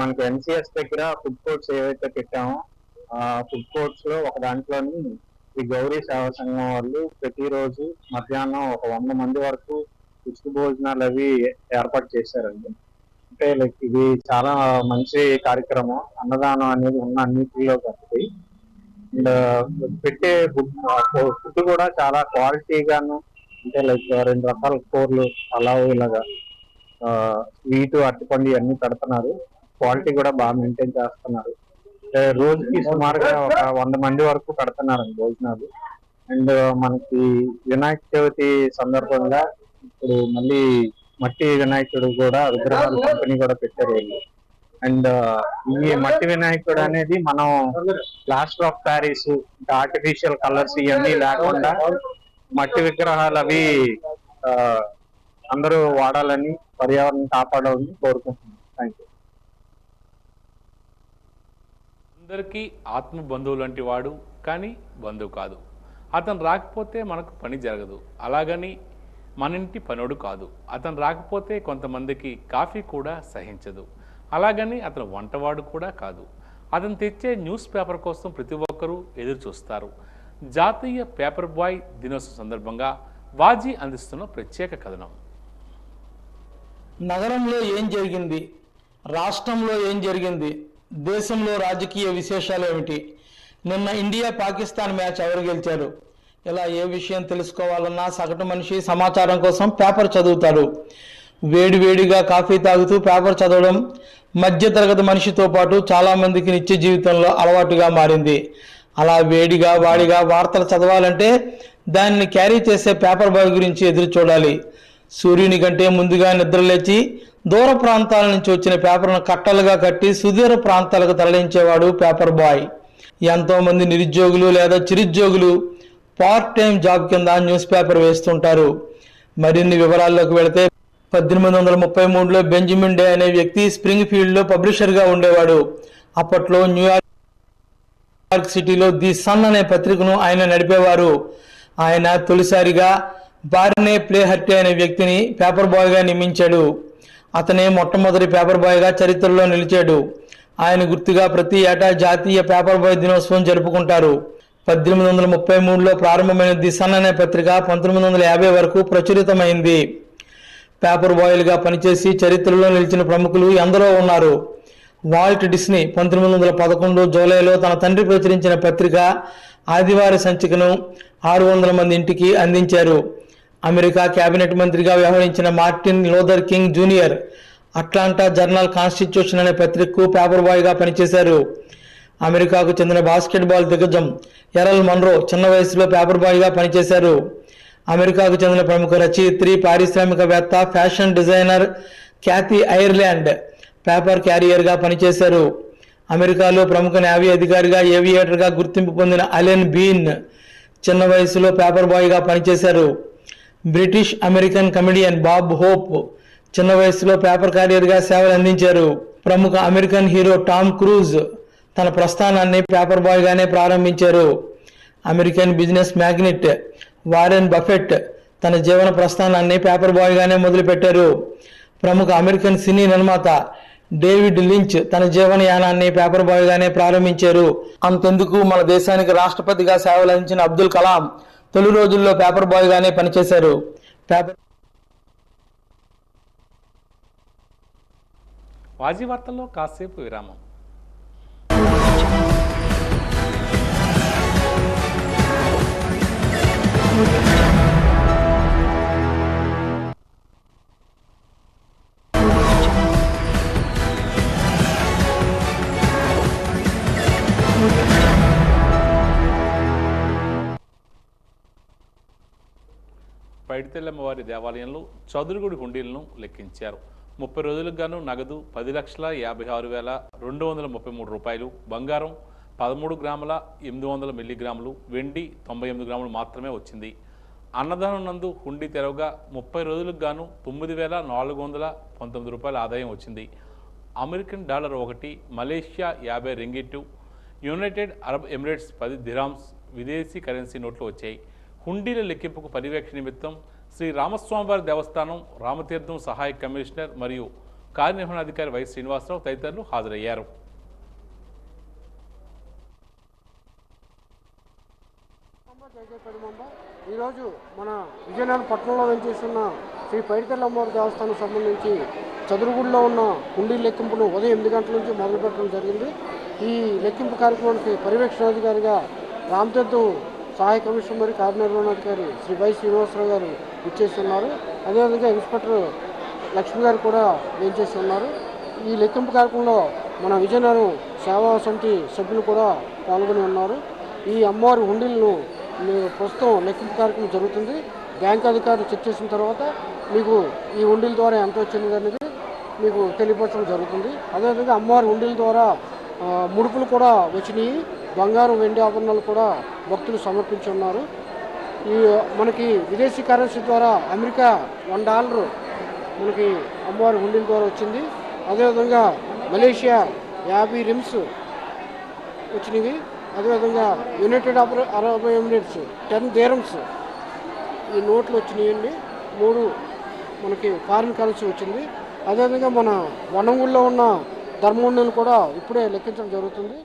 మనకి ఎన్సిఎస్ దగ్గర ఫుడ్ కోర్ట్స్ ఏవైతే పెట్టామో ఆ ఫుడ్ కోర్ట్స్ లో ఒక దాంట్లోని ఈ గౌరీ సేవా సంఘం వాళ్ళు ప్రతిరోజు మధ్యాహ్నం ఒక 100 మంది వరకు ఉచిత భోజనాలు అవి ఏర్పాటు చేశారండి. అంటే లైక్ ఇది చాలా మంచి కార్యక్రమం. అన్నదానం అనేది ఉన్న అన్నిటిలో ఒకటి. అండ్ పెట్టే ఫుడ్ కూడా చాలా క్వాలిటీగాను, అంటే లైక్ 2 రకాల కూరలు అలా ఇలాగా స్వీట్, అరటిపండు ఇవన్నీ పెడుతున్నారు. క్వాలిటీ కూడా బాగా మెయింటైన్ చేస్తున్నారు. రోజుకి సుమారుగా ఒక 100 మంది వరకు పెడుతున్నారండి భోజనాలు. అండ్ మనకి వినాయక చవితి సందర్భంగా ఇప్పుడు మళ్ళీ మట్టి వినాయకుడు కూడా విగ్రహాలు కంపెనీ కూడా పెట్టారు వీళ్ళు. అండ్ ఈ మట్టి వినాయకుడు అనేది మనం plaster of Paris, artificial colours ఇవన్నీ లేకుండా మట్టి విగ్రహాలు అవి అందరూ వాడాలని, పర్యావరణం కాపాడాలని కోరుకుంటున్నాం. Thank you. అందరికీ ఆత్మ బంధువు లాంటి వాడు, కానీ బంధువు కాదు. అతను రాకపోతే మనకు పని జరగదు. అలాగని మన ఇంటి పనుడు కాదు. అతను రాకపోతే కొంతమందికి కాఫీ కూడా సహించదు. అలాగని అతను వంటవాడు కూడా కాదు. అతను తెచ్చే న్యూస్ పేపర్ కోసం ప్రతి ఒక్కరూ ఎదురు చూస్తారు. జాతీయ పేపర్ బాయ్ దినోత్సవం సందర్భంగా వాజీ అందిస్తున్న ప్రత్యేక కథనం. నగరంలో ఏం జరిగింది, రాష్ట్రంలో ఏం జరిగింది, దేశంలో రాజకీయ విశేషాలు ఏమిటి, నిన్న ఇండియా పాకిస్తాన్ మ్యాచ్ ఎవరు గెలిచారు, ఇలా ఏ విషయం తెలుసుకోవాలన్నా సగటు మనిషి సమాచారం కోసం పేపర్ చదువుతారు. వేడివేడిగా కాఫీ తాగుతూ పేపర్ చదవడం మధ్యతరగతి మనిషితో పాటు చాలామందికి నిత్య జీవితంలో అలవాటుగా మారింది. అలా వేడిగా వాడిగా వార్తలు చదవాలంటే దాన్ని క్యారీ చేసే పేపర్ బాయ్ గురించి ఎదురు చూడాలి. సూర్యుని కంటే ముందుగా నిద్రలేచి దూర ప్రాంతాల నుంచి వచ్చిన పేపర్ను కట్టలుగా కట్టి సుదూర ప్రాంతాలకు తరలించేవాడు పేపర్ బాయ్. ఎంతోమంది నిరుద్యోగులు లేదా చిరుద్యోగులు పార్ట్ టైం జాబ్ కింద న్యూస్ పేపర్ వేస్తుంటారు. మరిన్ని వివరాల్లోకి వెళితే 1833లో బెంజమిన్ డే అనే వ్యక్తి స్ప్రింగ్ ఫీల్డ్లో పబ్లిషర్గా ఉండేవాడు. అప్పట్లో న్యూయార్క్ సిటీలో ది సన్ అనే పత్రికను ఆయన నడిపేవారు. ఆయన తొలిసారిగా బార్నే ప్లేహర్టీ అనే వ్యక్తిని పేపర్ బాయ్గా నియమించాడు. అతనే మొట్టమొదటి పేపర్ బాయ్గా చరిత్రలో నిలిచాడు. ఆయన గుర్తుగా ప్రతి ఏటా జాతీయ పేపర్ బాయ్ దినోత్సవం జరుపుకుంటారు. 1833లో ప్రారంభమైన ది సన్ అనే పత్రిక 1950 వరకు ప్రచురితమైంది. పేపర్ బాయ్లుగా పనిచేసి చరిత్రలో నిలిచిన ప్రముఖులు ఎందరో ఉన్నారు. వాల్ట్ డిస్నీ 1911 జూలైలో తన తండ్రి ప్రచురించిన పత్రిక ఆదివారి సంచికను 600 మంది ఇంటికి అందించారు. అమెరికా కేబినెట్ మంత్రిగా వ్యవహరించిన Martin Luther king junior Atlanta journal constitution అనే పత్రికకు పేపర్ బాయ్గా పనిచేశారు. అమెరికాకు చెందిన బాస్కెట్బాల్ దిగ్గజం ఎరల్ మన్రో చిన్న వయసులో పేపర్ బాయ్గా పనిచేశారు. అమెరికాకు చెందిన ప్రముఖ రచయిత్రి, పారిశ్రామికవేత్త, fashion designer Kathy Ireland paper క్యారియర్గా పనిచేశారు. అమెరికాలో ప్రముఖ నేవీ అధికారిగా, ఏవియేటర్గా గుర్తింపు పొందిన అలెన్ బీన్ చిన్న వయసులో పేపర్ బాయ్గా పనిచేశారు. British American comedian Bob hope చిన్న వయసులో పేపర్ క్యారియర్గా సేవలు అందించారు. ప్రముఖ అమెరికన్ హీరో టామ్ క్రూజ్ తన ప్రస్థానాన్ని పేపర్ బాయ్గానే ప్రారంభించారు. American business magnate Warren Buffett తన జీవన ప్రస్థానాన్ని పేపర్ బాయ్గానే మొదలుపెట్టారు. ప్రముఖ అమెరికన్ సినీ నిర్మాత డేవిడ్ లించ్ తన జీవనయానాన్ని పేపర్ బాయ్గానే ప్రారంభించారు. అంతెందుకు మన దేశానికి రాష్ట్రపతిగా సేవలు అందించిన అబ్దుల్ కలాం తొలి రోజుల్లో పేపర్ బాయ్గానే పనిచేశారు. వాజీ వార్తల్లో కాసేపు విరామం. పైడితెల్లమ్మవారి దేవాలయంలో చదురుగుడి హుండీలను లెక్కించారు. 30 రోజులకు గాను నగదు 10,56,233 రూపాయలు, బంగారం 13 గ్రాముల 800 మిల్లీగ్రాములు, వెండి 98 గ్రాములు మాత్రమే వచ్చింది. అన్నదానం నందు హుండీ తెరవగా 30 రోజులకు గాను 9,419 రూపాయల ఆదాయం వచ్చింది. American dollar 1, Malaysia 50 ringgit, United Arab Emirates 10 dirhams విదేశీ కరెన్సీ నోట్లు వచ్చాయి. హుండీల లెక్కింపుకు పర్యవేక్షణ నిమిత్తం శ్రీ రామస్వామివారి దేవస్థానం రామతీర్థం సహాయక కమిషనర్ మరియు కార్యనిర్వహణాధికారి వై శ్రీనివాసరావు తదితరులు హాజరయ్యారు. ఈరోజు మన విజయనగరం పట్టణంలో వెంచేస్తున్న శ్రీ పైడితెల్లమ్మవారి దేవస్థానం సంబంధించి చదురుగుడిలో ఉన్న హుండీ లెక్కింపును ఉదయం 8 గంటల నుంచి మొదలుపెట్టడం జరిగింది. ఈ లెక్కింపు కార్యక్రమానికి పర్యవేక్షణాధికారిగా రామతీర్థం సహాయ కమిషనర్ మరియు కార్యనిర్వహణాధికారి శ్రీ వై శ్రీనివాసరావు గారు ఇచ్చేస్తున్నారు. అదేవిధంగా ఇన్స్పెక్టర్ లక్ష్మి గారు కూడా వేయించేసి ఉన్నారు. ఈ లెక్కింపు కార్యక్రమంలో మన విజయనగరం సేవా సమితి సభ్యులు కూడా పాల్గొని ఉన్నారు. ఈ అమ్మవారి హుండీలను ప్రస్తుతం లెక్కింపు కార్యక్రమం జరుగుతుంది. బ్యాంక్ అధికారులు చెక్ చేసిన తర్వాత మీకు ఈ హుండీల ద్వారా ఎంత వచ్చింది అనేది మీకు తెలియపరచడం జరుగుతుంది. అదేవిధంగా అమ్మవారి హుండీల ద్వారా ముడుపులు కూడా వచ్చినాయి. బంగారం, వెండి ఆభరణాలు కూడా భక్తులు సమర్పించి ఉన్నారు. ఈ మనకి విదేశీ కరెన్సీ ద్వారా అమెరికా $1 మనకి అమ్మవారి హుండీల ద్వారా వచ్చింది. అదేవిధంగా మలేషియా 50 రిమ్స్ వచ్చినవి. అదేవిధంగా యునైటెడ్ అరబ్ ఎమిరేట్స్ 10 దిరమ్స్ ఈ నోట్లు వచ్చినాయండి. 3 మనకి ఫారిన్ కరెన్సీ వచ్చింది. అదేవిధంగా మన వనంగుల్లో ఉన్న ధర్మహుండీలు కూడా ఇప్పుడే లెక్కించడం జరుగుతుంది.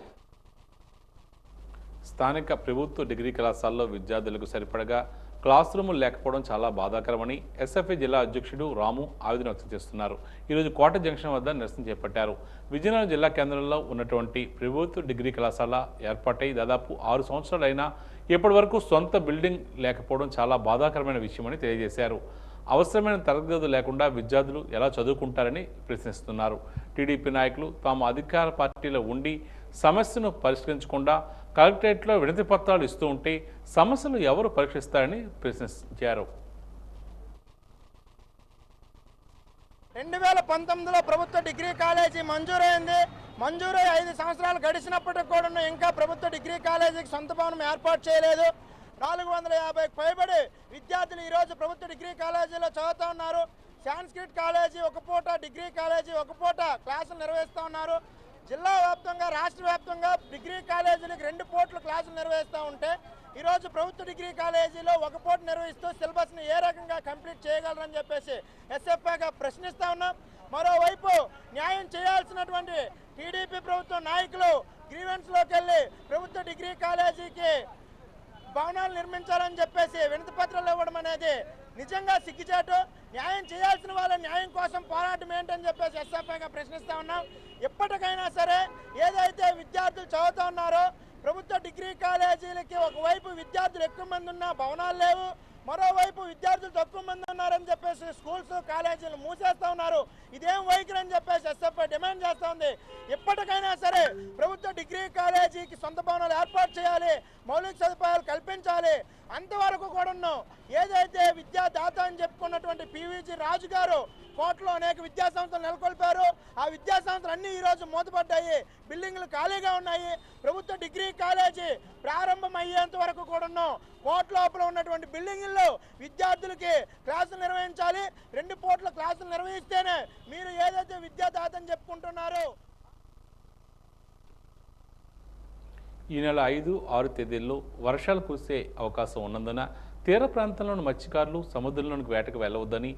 స్థానిక ప్రభుత్వ డిగ్రీ కళాశాలలో విద్యార్థులకు సరిపడగా క్లాస్ రూములు లేకపోవడం చాలా బాధాకరమని ఎస్ఎఫ్ఐ జిల్లా అధ్యక్షుడు రాము ఆవేదన వ్యక్తం చేస్తున్నారు. ఈరోజు కోట జంక్షన్ వద్ద నిరసన చేపట్టారు. విజయనగరం జిల్లా కేంద్రంలో ఉన్నటువంటి ప్రభుత్వ డిగ్రీ కళాశాల ఏర్పాటై దాదాపు 6 సంవత్సరాలైనా ఇప్పటి వరకు సొంత బిల్డింగ్ లేకపోవడం చాలా బాధాకరమైన విషయమని తెలియజేశారు. అవసరమైన తరగతులు లేకుండా విద్యార్థులు ఎలా చదువుకుంటారని ప్రశ్నిస్తున్నారు. టీడీపీ నాయకులు తాము అధికార పార్టీలో ఉండి సమస్యను పరిష్కరించకుండా కలెక్టరేట్లో వినతి పత్రాలు ఇస్తూ ఉంటే సమస్యలు ఎవరు పరీక్షిస్తారని ప్రశ్నించారు. 2019లో ప్రభుత్వ డిగ్రీ కాలేజీ మంజూరైంది. మంజూరై 5 సంవత్సరాలు గడిచినప్పటికీ కూడా ఇంకా ప్రభుత్వ డిగ్రీ కాలేజీకి సొంత భవనం ఏర్పాటు చేయలేదు. 450కి పైబడి విద్యార్థులు ఈరోజు ప్రభుత్వ డిగ్రీ కాలేజీలో చదువుతూ ఉన్నారు. సాంస్క్రిట్ కాలేజీ ఒక పూట, డిగ్రీ కాలేజీ ఒక పూట క్లాసులు నిర్వహిస్తూ ఉన్నారు. జిల్లా వ్యాప్తంగా రాష్ట్ర వ్యాప్తంగా డిగ్రీ కాలేజీలకు 2 పూటలు క్లాసులు నిర్వహిస్తూ ఉంటే ఈరోజు ప్రభుత్వ డిగ్రీ కాలేజీలో ఒక పూట నిర్వహిస్తూ సిలబస్ని ఏ రకంగా కంప్లీట్ చేయగలరని చెప్పేసి ఎస్ఎఫ్ఐగా ప్రశ్నిస్తూ ఉన్నాం. మరోవైపు న్యాయం చేయాల్సినటువంటి టీడీపీ ప్రభుత్వ నాయకులు గ్రీవెన్స్లోకి వెళ్ళి ప్రభుత్వ డిగ్రీ కాలేజీకి భవనాలు నిర్మించాలని చెప్పేసి వినతి పత్రాలు ఇవ్వడం అనేది నిజంగా సిగ్గుచేటు. న్యాయం చేయాల్సిన వాళ్ళ న్యాయం కోసం పోరాటం ఏంటని చెప్పేసి ఎస్ఎఫ్ఐగా ప్రశ్నిస్తూ ఉన్నాం. ఎప్పటికైనా సరే ఏదైతే విద్యార్థులు చదువుతూ ఉన్నారో ప్రభుత్వ డిగ్రీ కాలేజీలకి ఒకవైపు విద్యార్థులు ఎక్కువ మంది ఉన్నా భవనాలు లేవు, మరోవైపు విద్యార్థులు తక్కువ మంది ఉన్నారని చెప్పేసి స్కూల్స్ కాలేజీలు మూసేస్తూ ఉన్నారు. ఇదేం వైఖరి అని చెప్పేసి ఎస్ఎఫ్ఐ డిమాండ్ చేస్తూ ఉంది. ఎప్పటికైనా సరే ప్రభుత్వ డిగ్రీ కాలేజీకి సొంత భవనాలు ఏర్పాటు చేయాలి, మౌలిక సదుపాయాలు కల్పించాలి. అంతవరకు కూడా ఏదైతే విద్యాదాత అని చెప్పుకున్నటువంటి పివిజి రాజు గారు కోటలో అనేక విద్యా సంస్థలు నెలకొల్పారు. ఆ విద్యా సంస్థలు అన్నీ ఈరోజు మూతపడ్డాయి, బిల్డింగ్లు ఖాళీగా ఉన్నాయి. ప్రభుత్వ డిగ్రీ కాలేజీ ప్రారంభం అయ్యేంత వరకు కూడా కోట లోపల ఉన్నటువంటి బిల్డింగుల్లో విద్యార్థులకి క్లాసులు నిర్వహించాలి. 2 పూట్ల క్లాసులు నిర్వహిస్తేనే మీరు ఏదైతే విద్యాదాత అని చెప్పుకుంటున్నారో. ఈ నెల 5, 6 తేదీల్లో వర్షాలు కురిసే అవకాశం ఉన్నందున తీర ప్రాంతంలోని మత్స్యకారులు సముద్రంలోనికి వేటకు వెళ్లవద్దని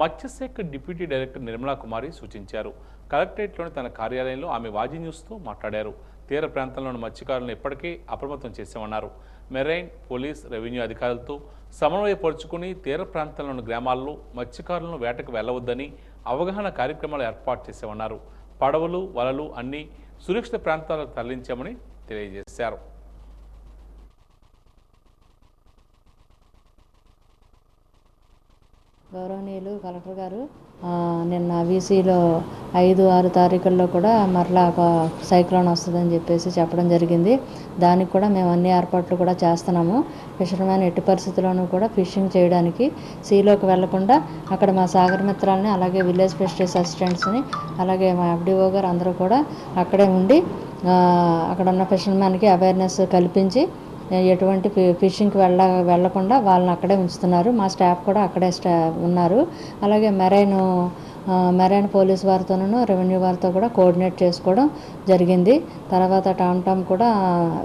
మత్స్యశాఖ డిప్యూటీ డైరెక్టర్ నిర్మలా కుమారి సూచించారు. కలెక్టరేట్లోని తన కార్యాలయంలో ఆమె వాజీ న్యూస్తో మాట్లాడారు. తీర ప్రాంతంలోని మత్స్యకారులను ఇప్పటికే అప్రమత్తం చేశామన్నారు. మెరైన్, పోలీస్, రెవెన్యూ అధికారులతో సమన్వయపరుచుకుని తీర ప్రాంతంలోని గ్రామాల్లో మత్స్యకారులను వేటకు వెళ్లవద్దని అవగాహన కార్యక్రమాలు ఏర్పాటు చేశామన్నారు. పడవలు, వలలు అన్నీ సురక్షిత ప్రాంతాలకు తరలించామని తెలియజేశారు. గౌరవనీయులు కలెక్టర్ గారు నిన్న వీసీలో 5, 6 తారీఖుల్లో కూడా మరలా ఒక సైక్లోన్ వస్తుందని చెప్పేసి చెప్పడం జరిగింది. దానికి కూడా మేము అన్ని ఏర్పాట్లు కూడా చేస్తున్నాము. ఫిషర్మెన్ ఎట్టి పరిస్థితుల్లోనూ కూడా ఫిషింగ్ చేయడానికి సీలోకి వెళ్లకుండా అక్కడ మా సాగర్ మిత్రాలని, అలాగే విలేజ్ ఫిషరీస్ అసిస్టెంట్స్ని, అలాగే మా ఎఫ్డిఓ గారు అందరూ కూడా అక్కడే ఉండి అక్కడ ఉన్న ఫిషర్మెన్కి అవేర్నెస్ కల్పించి ఎటువంటి ఫిషింగ్కి వెళ్లకుండా వాళ్ళని అక్కడే ఉంచుతున్నారు. మా స్టాఫ్ కూడా అక్కడే ఉన్నారు. అలాగే మెరైన్ పోలీస్ వారితోనూ రెవెన్యూ వారితో కూడా కోఆర్డినేట్ చేసుకోవడం జరిగింది. తర్వాత టామ్ కూడా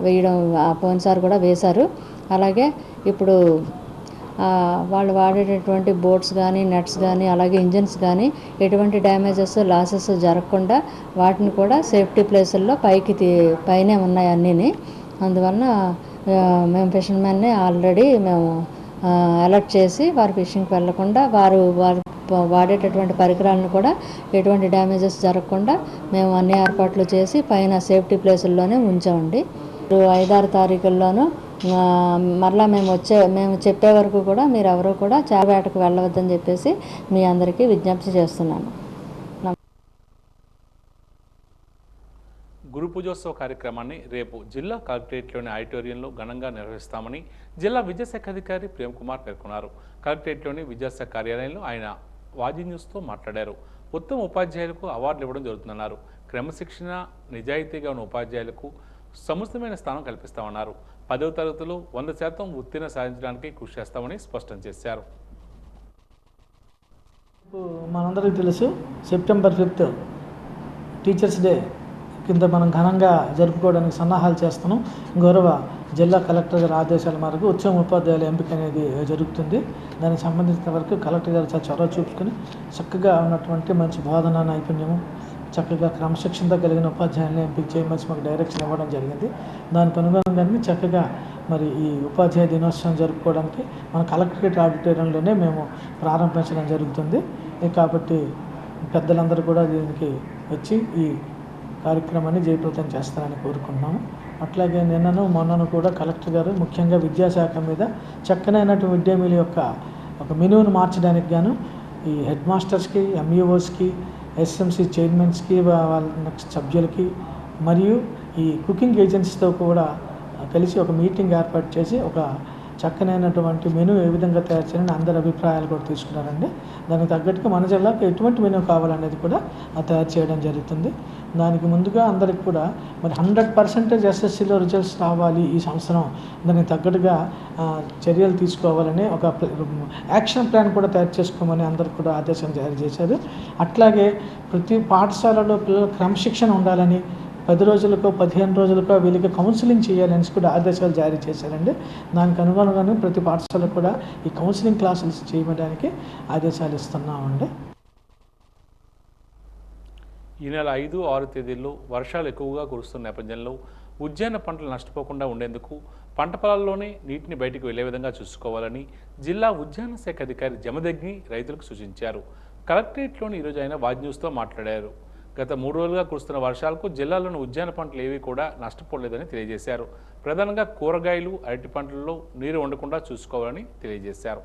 వేయడం పోయినసారి కూడా వేశారు. అలాగే ఇప్పుడు వాళ్ళు వాడేటటువంటి బోట్స్ కానీ, నెట్స్ కానీ, అలాగే ఇంజిన్స్ కానీ ఎటువంటి డ్యామేజెస్, లాసెస్ జరగకుండా వాటిని కూడా సేఫ్టీ ప్లేసుల్లో పైనే ఉన్నాయి అన్నీని. అందువలన మేము ఫిషర్మెన్ని ఆల్రెడీ మేము అలర్ట్ చేసి వారు ఫిషింగ్కి వెళ్లకుండా వారు వాడేటటువంటి పరికరాలను కూడా ఎటువంటి డ్యామేజెస్ జరగకుండా మేము అన్ని ఏర్పాట్లు చేసి పైన సేఫ్టీ ప్లేసుల్లోనే ఉంచామండి. 5, 6 తారీఖుల్లోనూ మరలా మేము చెప్పే వరకు కూడా మీరు ఎవరూ కూడా వేటకు వెళ్ళవద్దని చెప్పేసి మీ అందరికీ విజ్ఞప్తి చేస్తున్నాను. గురు పూజోత్సవ కార్యక్రమాన్ని రేపు జిల్లా కలెక్టరేట్లోని ఆడిటోరియంలో ఘనంగా నిర్వహిస్తామని జిల్లా విద్యాశాఖ అధికారి ప్రేమ్ కుమార్ పేర్కొన్నారు. కలెక్టరేట్లోని విద్యాశాఖ కార్యాలయంలో ఆయన వాజీ న్యూస్తో మాట్లాడారు. ఉత్తమ ఉపాధ్యాయులకు అవార్డులు ఇవ్వడం జరుగుతుందన్నారు. క్రమశిక్షణ, నిజాయితీగా ఉన్న ఉపాధ్యాయులకు సముచితమైన స్థానం కల్పిస్తామన్నారు. 10వ తరగతిలో 100% ఉత్తీర్ణ సాధించడానికి కృషి చేస్తామని స్పష్టం చేశారు. మనందరికీ తెలుసు, సెప్టెంబర్ 5 టీచర్స్ డే కింద మనం ఘనంగా జరుపుకోవడానికి సన్నాహాలు చేస్తున్నాం. గౌరవ జిల్లా కలెక్టర్ గారి ఆదేశాల మేరకు ఉత్తమ ఉపాధ్యాయుల ఎంపిక అనేది జరుగుతుంది. దానికి సంబంధించిన వరకు కలెక్టర్ గారు చాలా చొరవ చూపుకొని చక్కగా ఉన్నటువంటి మంచి బోధనా నైపుణ్యము, చక్కగా క్రమశిక్షణతో కలిగిన ఉపాధ్యాయులను ఎంపిక చేయమని మాకు డైరెక్షన్ ఇవ్వడం జరిగింది. దానికి అనుగుణంగానే చక్కగా మరి ఈ ఉపాధ్యాయ దినోత్సవం జరుపుకోవడానికి మన కలెక్టరేట్ ఆడిటోరియంలోనే మేము ప్రారంభించడం జరుగుతుంది. కాబట్టి పెద్దలందరూ కూడా దీనికి వచ్చి ఈ కార్యక్రమాన్ని జయప్రదం చేస్తారని కోరుకుంటున్నాము. అట్లాగే నిన్నను మొన్నను కూడా కలెక్టర్ గారు ముఖ్యంగా విద్యాశాఖ మీద చక్కనైనటువంటి మిడ్ డే మీల్ యొక్క ఒక మెనూను మార్చడానికి గాను ఈ హెడ్ మాస్టర్స్కి, ఎంఈఓస్కి, ఎస్ఎంసీ చైర్మన్స్కి, వాళ్ళ సభ్యులకి మరియు ఈ కుకింగ్ ఏజెన్సీతో కూడా కలిసి ఒక మీటింగ్ ఏర్పాటు చేసి ఒక చక్కనైనటువంటి మెనూ ఏ విధంగా తయారు చేయాలని అందరి అభిప్రాయాలు కూడా తీసుకున్నారండి. దానికి తగ్గట్టుగా మన జిల్లాకు ఎటువంటి మెనూ కావాలనేది కూడా తయారు చేయడం జరుగుతుంది. దానికి ముందుగా అందరికి కూడా మరి 100% ఎస్ఎస్సిలో రిజల్ట్స్ రావాలి ఈ సంవత్సరం, దానికి తగ్గట్టుగా చర్యలు తీసుకోవాలని ఒక యాక్షన్ ప్లాన్ కూడా తయారు చేసుకోమని అందరికి కూడా ఆదేశం జారీ చేశారు. అట్లాగే ప్రతి పాఠశాలలో పిల్లల క్రమశిక్షణ ఉండాలని 10 రోజులకో 15 రోజులకో వీళ్ళకి కౌన్సిలింగ్ చేయాలని కూడా ఆదేశాలు జారీ చేశారండి. దానికి అనుగుణంగానే ప్రతి పాఠశాలకు కూడా ఈ కౌన్సిలింగ్ క్లాసులు చేయడానికి ఆదేశాలు ఇస్తున్నామండి. ఈ నెల 5, 6 తేదీల్లో వర్షాలు ఎక్కువగా కురుస్తున్న నేపథ్యంలో ఉద్యాన పంటలు నష్టపోకుండా ఉండేందుకు పంట పొలాల్లోనే నీటిని బయటకు వెళ్లే విధంగా చూసుకోవాలని జిల్లా ఉద్యాన శాఖ అధికారి జమదగ్ని రైతులకు సూచించారు. కలెక్టరేట్లోని ఈరోజు ఆయన వాజ్ న్యూస్తో మాట్లాడారు. గత 3 రోజులుగా కురుస్తున్న వర్షాలకు జిల్లాలోని ఉద్యాన పంటలు ఏవి కూడా నష్టపోలేదని తెలియజేశారు. ప్రధానంగా కూరగాయలు, అరటి పంటల్లో నీరు ఉండకుండా చూసుకోవాలని తెలియజేశారు.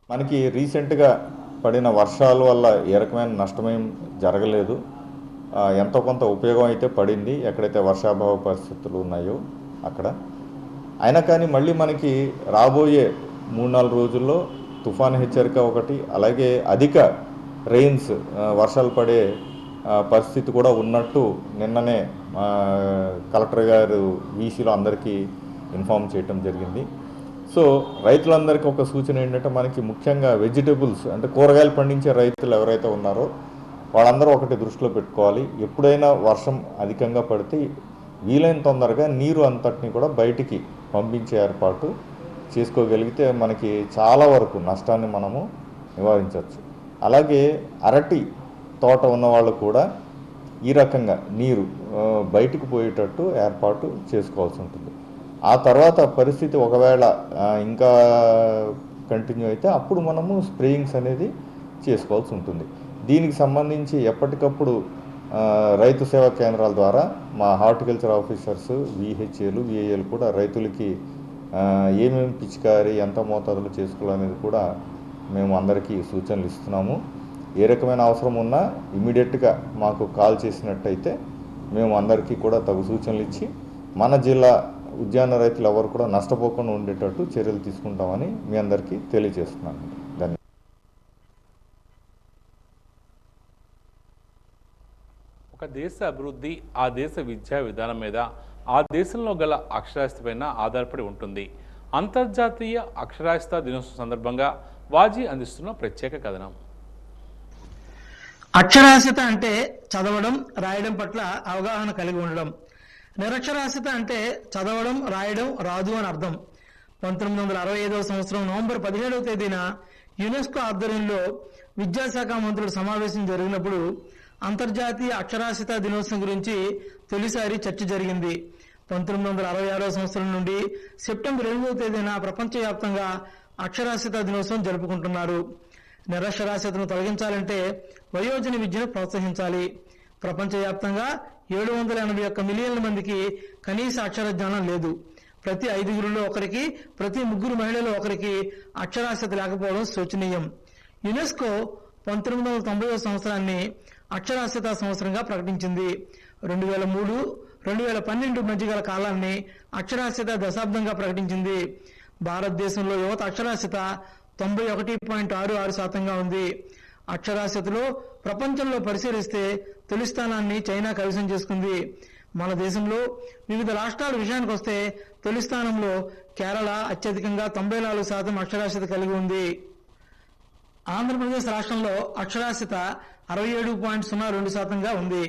మనకి రీసెంట్గా పడిన వర్షాల వల్ల ఏ రకమైన నష్టమేం జరగలేదు. ఎంతో కొంత ఉపయోగం అయితే పడింది ఎక్కడైతే వర్షాభావ పరిస్థితులు ఉన్నాయో అక్కడ. అయినా కానీ మళ్ళీ మనకి రాబోయే 3-4 రోజుల్లో తుఫాను హెచ్చరిక ఒకటి, అలాగే అధిక రెయిన్స్ వర్షాలు పడే పరిస్థితి కూడా ఉన్నట్టు నిన్ననే కలెక్టర్ గారు వీసీలో అందరికీ ఇన్ఫామ్ చేయటం జరిగింది. సో రైతులందరికీ ఒక సూచన ఏంటంటే మనకి ముఖ్యంగా వెజిటబుల్స్ అంటే కూరగాయలు పండించే రైతులు ఎవరైతే ఉన్నారో వాళ్ళందరూ ఒకటి దృష్టిలో పెట్టుకోవాలి. ఎప్పుడైనా వర్షం అధికంగా పడితే వీలైన తొందరగా నీరు అంతటిని కూడా బయటికి పంపించే ఏర్పాటు చేసుకోగలిగితే మనకి చాలా వరకు నష్టాన్ని మనము నివారించవచ్చు. అలాగే అరటి తోట ఉన్న వాళ్ళు కూడా ఈ రకంగా నీరు బయటకు పోయేటట్టు ఏర్పాటు చేసుకోవాల్సి ఉంటుంది. ఆ తర్వాత పరిస్థితి ఒకవేళ ఇంకా కంటిన్యూ అయితే అప్పుడు మనము స్ప్రేయింగ్స్ అనేది చేసుకోవాల్సి ఉంటుంది. దీనికి సంబంధించి ఎప్పటికప్పుడు రైతు సేవా కేంద్రాల ద్వారా మా హార్టికల్చర్ ఆఫీసర్స్, విహెచ్ఏలు, విఏఏలు కూడా రైతులకి ఏమేమి పిచికారీ ఎంత మోతాదులో చేసుకోవాలనేది కూడా మేము అందరికీ సూచనలు ఇస్తున్నాము. ఏ రకమైన అవసరం ఉన్నా ఇమీడియట్గా మాకు కాల్ చేసినట్టయితే మేము అందరికీ కూడా తగు సూచనలు ఇచ్చి మన జిల్లా ఉద్యాన రైతులు ఎవరు కూడా నష్టపోకుండా ఉండేటట్టు చర్యలు తీసుకుంటామని మీ అందరికీ తెలియజేస్తున్నాను. ధన్యవాదాలు. ఒక దేశ అభివృద్ధి ఆ దేశ విద్యా విధానం మీద, ఆ దేశంలో గల అక్షరాస్యతపైన ఆధారపడి ఉంటుంది. అంతర్జాతీయ అక్షరాస్యత దినోత్సవం సందర్భంగా వాజీ అందిస్తున్న ప్రత్యేక కథనం. అక్షరాస్యత అంటే చదవడం, రాయడం పట్ల అవగాహన కలిగి ఉండడం. నిరక్షరాస్యత అంటే చదవడం, రాయడం రాదు అని అర్థం. 1965వ సంవత్సరం నవంబర్ 17వ తేదీన యునెస్కో ఆధ్వర్యంలో విద్యాశాఖ మంత్రుల సమావేశం జరిగినప్పుడు అంతర్జాతీయ అక్షరాస్యత దినోత్సవం గురించి తొలిసారి చర్చ జరిగింది. 1966వ సంవత్సరం నుండి సెప్టెంబర్ 8వ తేదీన ప్రపంచవ్యాప్తంగా అక్షరాస్యత దినోత్సవం జరుపుకుంటున్నారు. నిరక్షరాస్యతను తొలగించాలంటే వయోజన విద్యను ప్రోత్సహించాలి. ప్రపంచవ్యాప్తంగా 781 మిలియన్ల మందికి కనీస అక్షర జ్ఞానం లేదు. ప్రతి 5గురిలో ఒకరికి, ప్రతి 3 మహిళలు ఒకరికి అక్షరాస్యత లేకపోవడం శోచనీయం. యునెస్కో 1990వ సంవత్సరాన్ని అక్షరాస్యత సంవత్సరంగా ప్రకటించింది. 2003-2012 మధ్య గల కాలాన్ని అక్షరాస్యత దశాబ్దంగా ప్రకటించింది. భారతదేశంలో యువత అక్షరాస్యత 91.66% ఉంది. అక్షరాస్యతలో ప్రపంచంలో పరిశీలిస్తే తొలి స్థానాన్ని చైనా కైవసం చేసుకుంది. మన దేశంలో వివిధ రాష్ట్రాల విషయానికి వస్తే తొలి స్థానంలో కేరళ అత్యధికంగా 94% అక్షరాస్యత కలిగి ఉంది. ఆంధ్రప్రదేశ్ రాష్ట్రంలో అక్షరాస్యత 67.02%గా ఉంది.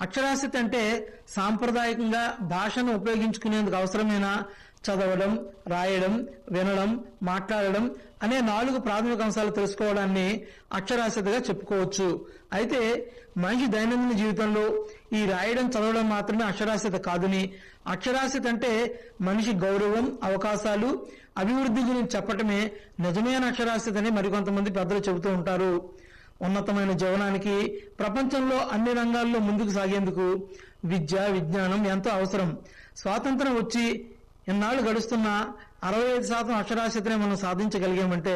అక్షరాస్యత అంటే సాంప్రదాయకంగా భాషను ఉపయోగించుకునేందుకు అవసరమైన చదవడం, రాయడం, వినడం, మాట్లాడడం అనే 4 ప్రాథమిక అంశాలు తెలుసుకోవడాన్ని అక్షరాస్యతగా చెప్పుకోవచ్చు. అయితే మనిషి దైనందిన జీవితంలో ఈ రాయడం, చదవడం మాత్రమే అక్షరాస్యత కాదని, అక్షరాస్యత అంటే మనిషి గౌరవం, అవకాశాలు, అభివృద్ధి గురించి చెప్పటమే నిజమైన అక్షరాస్యత అని మరికొంతమంది పెద్దలు చెబుతూ ఉంటారు. ఉన్నతమైన జీవనానికి, ప్రపంచంలో అన్ని రంగాల్లో ముందుకు సాగేందుకు విద్య, విజ్ఞానం ఎంతో అవసరం. స్వాతంత్రం వచ్చి ఇన్నాళ్ళు గడుస్తున్న 65% అక్షరాస్యతనే మనం సాధించగలిగామంటే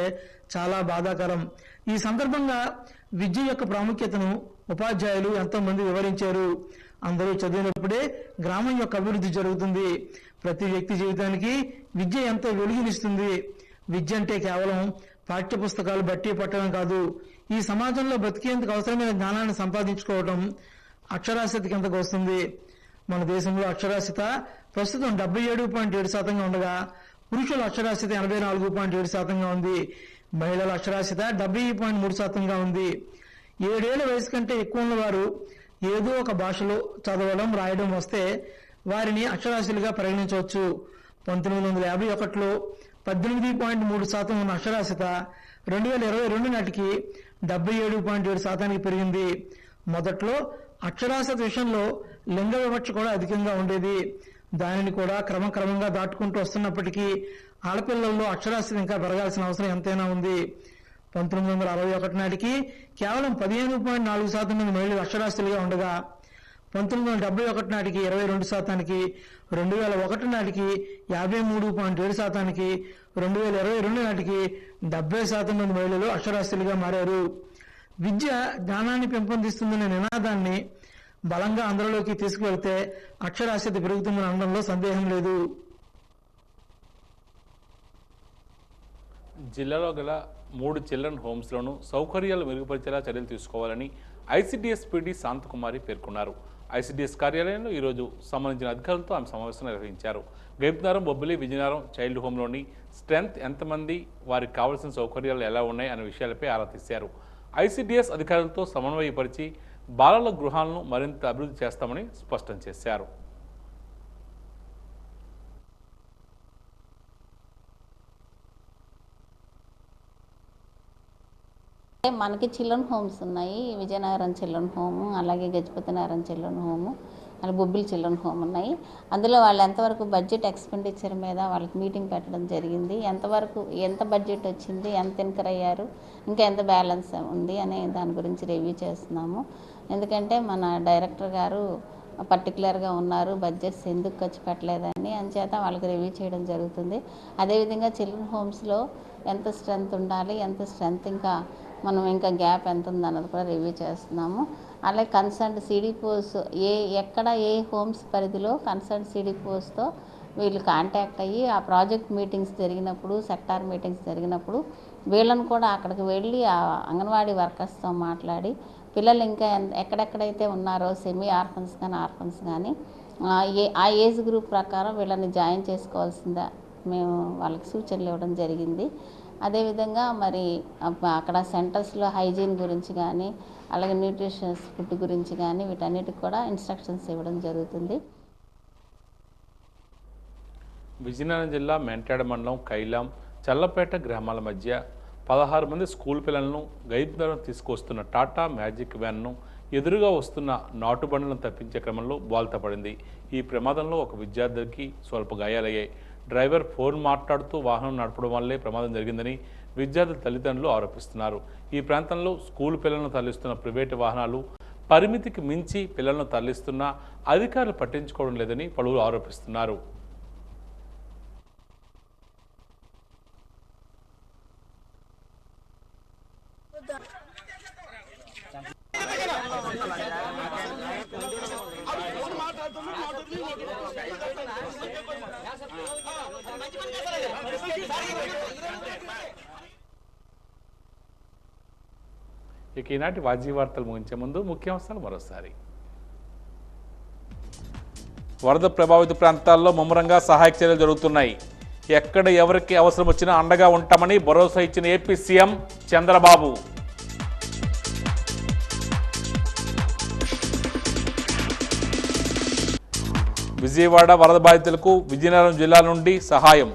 చాలా బాధాకరం. ఈ సందర్భంగా విద్య యొక్క ప్రాముఖ్యతను ఉపాధ్యాయులు ఎంతో మంది వివరించారు. అందరూ చదివినప్పుడే గ్రామం యొక్క అభివృద్ధి జరుగుతుంది. ప్రతి వ్యక్తి జీవితానికి విద్య ఎంతో వెలుగునిస్తుంది. విద్య అంటే కేవలం పాఠ్యపుస్తకాలు బట్టి పట్టడం కాదు. ఈ సమాజంలో బతికేందుకు అవసరమైన జ్ఞానాన్ని సంపాదించుకోవడం అక్షరాస్యత కిందకు వస్తుంది. మన దేశంలో అక్షరాస్యత ప్రస్తుతం 77.7% ఉండగా పురుషుల అక్షరాస్యత 84.7% ఉంది. మహిళల అక్షరాస్యత 70.3% ఉంది. 7 ఏళ్ల వయసు కంటే ఎక్కువ ఉన్న వారు ఏదో ఒక భాషలో చదవడం, రాయడం వస్తే వారిని అక్షరాస్యులుగా పరిగణించవచ్చు. 1951లో 18.3% ఉన్న అక్షరాస్యత 2022 నాటికి 77.7% పెరిగింది. మొదట్లో అక్షరాస్యత విషయంలో లింగ వివక్ష కూడా అధికంగా ఉండేది. దానిని కూడా క్రమక్రమంగా దాటుకుంటూ వస్తున్నప్పటికీ ఆడపిల్లల్లో అక్షరాస్యత ఇంకా పెరగాల్సిన అవసరం ఎంతైనా ఉంది. 1961 నాటికి కేవలం 15.4% మంది మహిళలు అక్షరాస్యులుగా ఉండగా 1971 నాటికి 22%, 2001 నాటికి 53.7%, 2022 నాటికి 70% మంది మహిళలు అక్షరాస్యులుగా మారారు. విద్య జ్ఞానాన్ని పెంపొందిస్తుందనే నినాదాన్ని బలంగా అందరిలోకి తీసుకువెళ్తే అక్షరాస్యత పెరుగుతుందని అనడంలో సందేహం లేదు. జిల్లాలో గల 3 చిల్డ్రన్ హోమ్స్లోనూ సౌకర్యాలు మెరుగుపరిచేలా చర్యలు తీసుకోవాలని ఐసిడిఎస్ పీడీ శాంతకుమారి పేర్కొన్నారు. ఐసిడిఎస్ కార్యాలయంలో ఈరోజు సంబంధించిన అధికారులతో ఆమె సమావేశం నిర్వహించారు. గైబ్నారం, బొబ్బిలి, విజయనగరం చైల్డ్ హోమ్లోని స్ట్రెంత్ ఎంతమంది, వారికి కావాల్సిన సౌకర్యాలు ఎలా ఉన్నాయి అనే విషయాలపై ఆరా తీశారు. ఐసిడిఎస్ అధికారులతో సమన్వయపరిచి బాలల గృహాలను మరింత అభివృద్ధి చేస్తామని స్పష్టం చేశారు. మనకి చిల్డ్రన్ హోమ్స్ ఉన్నాయి. విజయనగరం చిల్డ్రన్ హోము, అలాగే గజపతి నగరం చిల్డ్రన్ హోము, అలాగే బొబ్బిలి చిల్డ్రన్ హోమ్ ఉన్నాయి. అందులో వాళ్ళు ఎంతవరకు బడ్జెట్ ఎక్స్పెండిచర్ మీద వాళ్ళకి మీటింగ్ పెట్టడం జరిగింది. ఎంత బడ్జెట్ వచ్చింది, ఎంత ఇన్కర్ అయ్యారు, ఇంకా ఎంత బ్యాలెన్స్ ఉంది అనే దాని గురించి రివ్యూ చేస్తున్నాము. ఎందుకంటే మన డైరెక్టర్ గారు పర్టికులర్గా ఉన్నారు బడ్జెట్స్ ఎందుకు ఖర్చు పెట్టలేదని, అంచేత వాళ్ళకి రివ్యూ చేయడం జరుగుతుంది. అదేవిధంగా చిల్డ్రన్ హోమ్స్లో ఎంత స్ట్రెంత్ ఉండాలి, ఎంత స్ట్రెంత్ ఇంకా గ్యాప్ ఎంత ఉందన్నది కూడా రివ్యూ చేస్తున్నాము. అలాగే కన్సర్న్ సిడిపోస్ ఎక్కడ ఏ హోమ్స్ పరిధిలో కన్సర్న్ సిడిపోస్తో వీళ్ళు కాంటాక్ట్ అయ్యి ఆ ప్రాజెక్ట్ మీటింగ్స్ జరిగినప్పుడు, సెక్టార్ మీటింగ్స్ జరిగినప్పుడు వీళ్ళని కూడా అక్కడికి వెళ్ళి ఆ అంగన్వాడీ వర్కర్స్తో మాట్లాడి పిల్లలు ఇంకా ఎక్కడెక్కడైతే ఉన్నారో సెమీ ఆర్ఫన్స్ కానీ ఆర్ఫన్స్ కానీ ఆ ఏజ్ గ్రూప్ ప్రకారం వీళ్ళని జాయిన్ చేసుకోవాల్సిందా మేము వాళ్ళకి సూచనలు ఇవ్వడం జరిగింది. అదేవిధంగా మరి అక్కడ సెంటర్స్లో హైజీన్ గురించి కానీ, అలాగే న్యూట్రిషన్స్ ఫుడ్ గురించి కానీ వీటన్నిటికి కూడా ఇన్స్ట్రక్షన్స్ ఇవ్వడం జరుగుతుంది. విజయనగరం జిల్లా మెంటాడ మండలం కైలాం, చల్లపేట గ్రామాల మధ్య 16 మంది స్కూల్ పిల్లలను గైబ్నారం తీసుకొస్తున్న టాటా మ్యాజిక్ వ్యాన్ను ఎదురుగా వస్తున్న నాటుబండ్లను తప్పించే క్రమంలో బోల్తా పడింది. ఈ ప్రమాదంలో ఒక విద్యార్థికి స్వల్ప గాయాలయ్యాయి. డ్రైవర్ ఫోన్ మాట్లాడుతూ వాహనం నడపడం వల్లే ప్రమాదం జరిగిందని విద్యార్థి తల్లిదండ్రులు ఆరోపిస్తున్నారు. ఈ ప్రాంతంలో స్కూల్ పిల్లలను తరలిస్తున్న ప్రైవేటు వాహనాలు పరిమితికి మించి పిల్లలను తరలిస్తున్నా అధికారులు పట్టించుకోవడం లేదని పలువురు ఆరోపిస్తున్నారు. ఇక ఈనాటి వాజీ వార్తలు ముగించే ముందు ముఖ్యాంశాలు మరోసారి. వరద ప్రభావిత ప్రాంతాల్లో ముమ్మరంగా సహాయక చర్యలు జరుగుతున్నాయి. ఎక్కడ ఎవరికి అవసరం వచ్చినా అండగా ఉంటామని భరోసా ఇచ్చిన ఏపీ సీఎం చంద్రబాబు. విజయవాడ వరద బాధితులకు విజయనగరం జిల్లా నుండి సహాయం.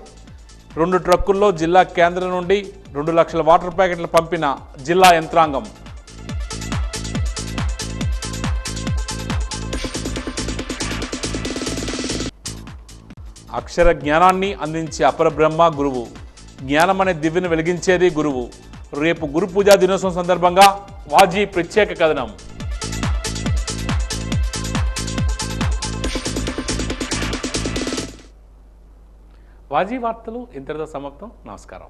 2 ట్రక్కుల్లో జిల్లా కేంద్రం నుండి 2 లక్షల వాటర్ ప్యాకెట్లు పంపిన జిల్లా యంత్రాంగం. అక్షర జ్ఞానాన్ని అందించే అపర బ్రహ్మ గురువు. జ్ఞానం అనే దివ్యను వెలిగించేది గురువు. రేపు గురు పూజా దినోత్సవం సందర్భంగా వాజీ ప్రత్యేక కథనం. వాజీ వార్తలు ఇంతటితో సమాప్తం. నమస్కారం.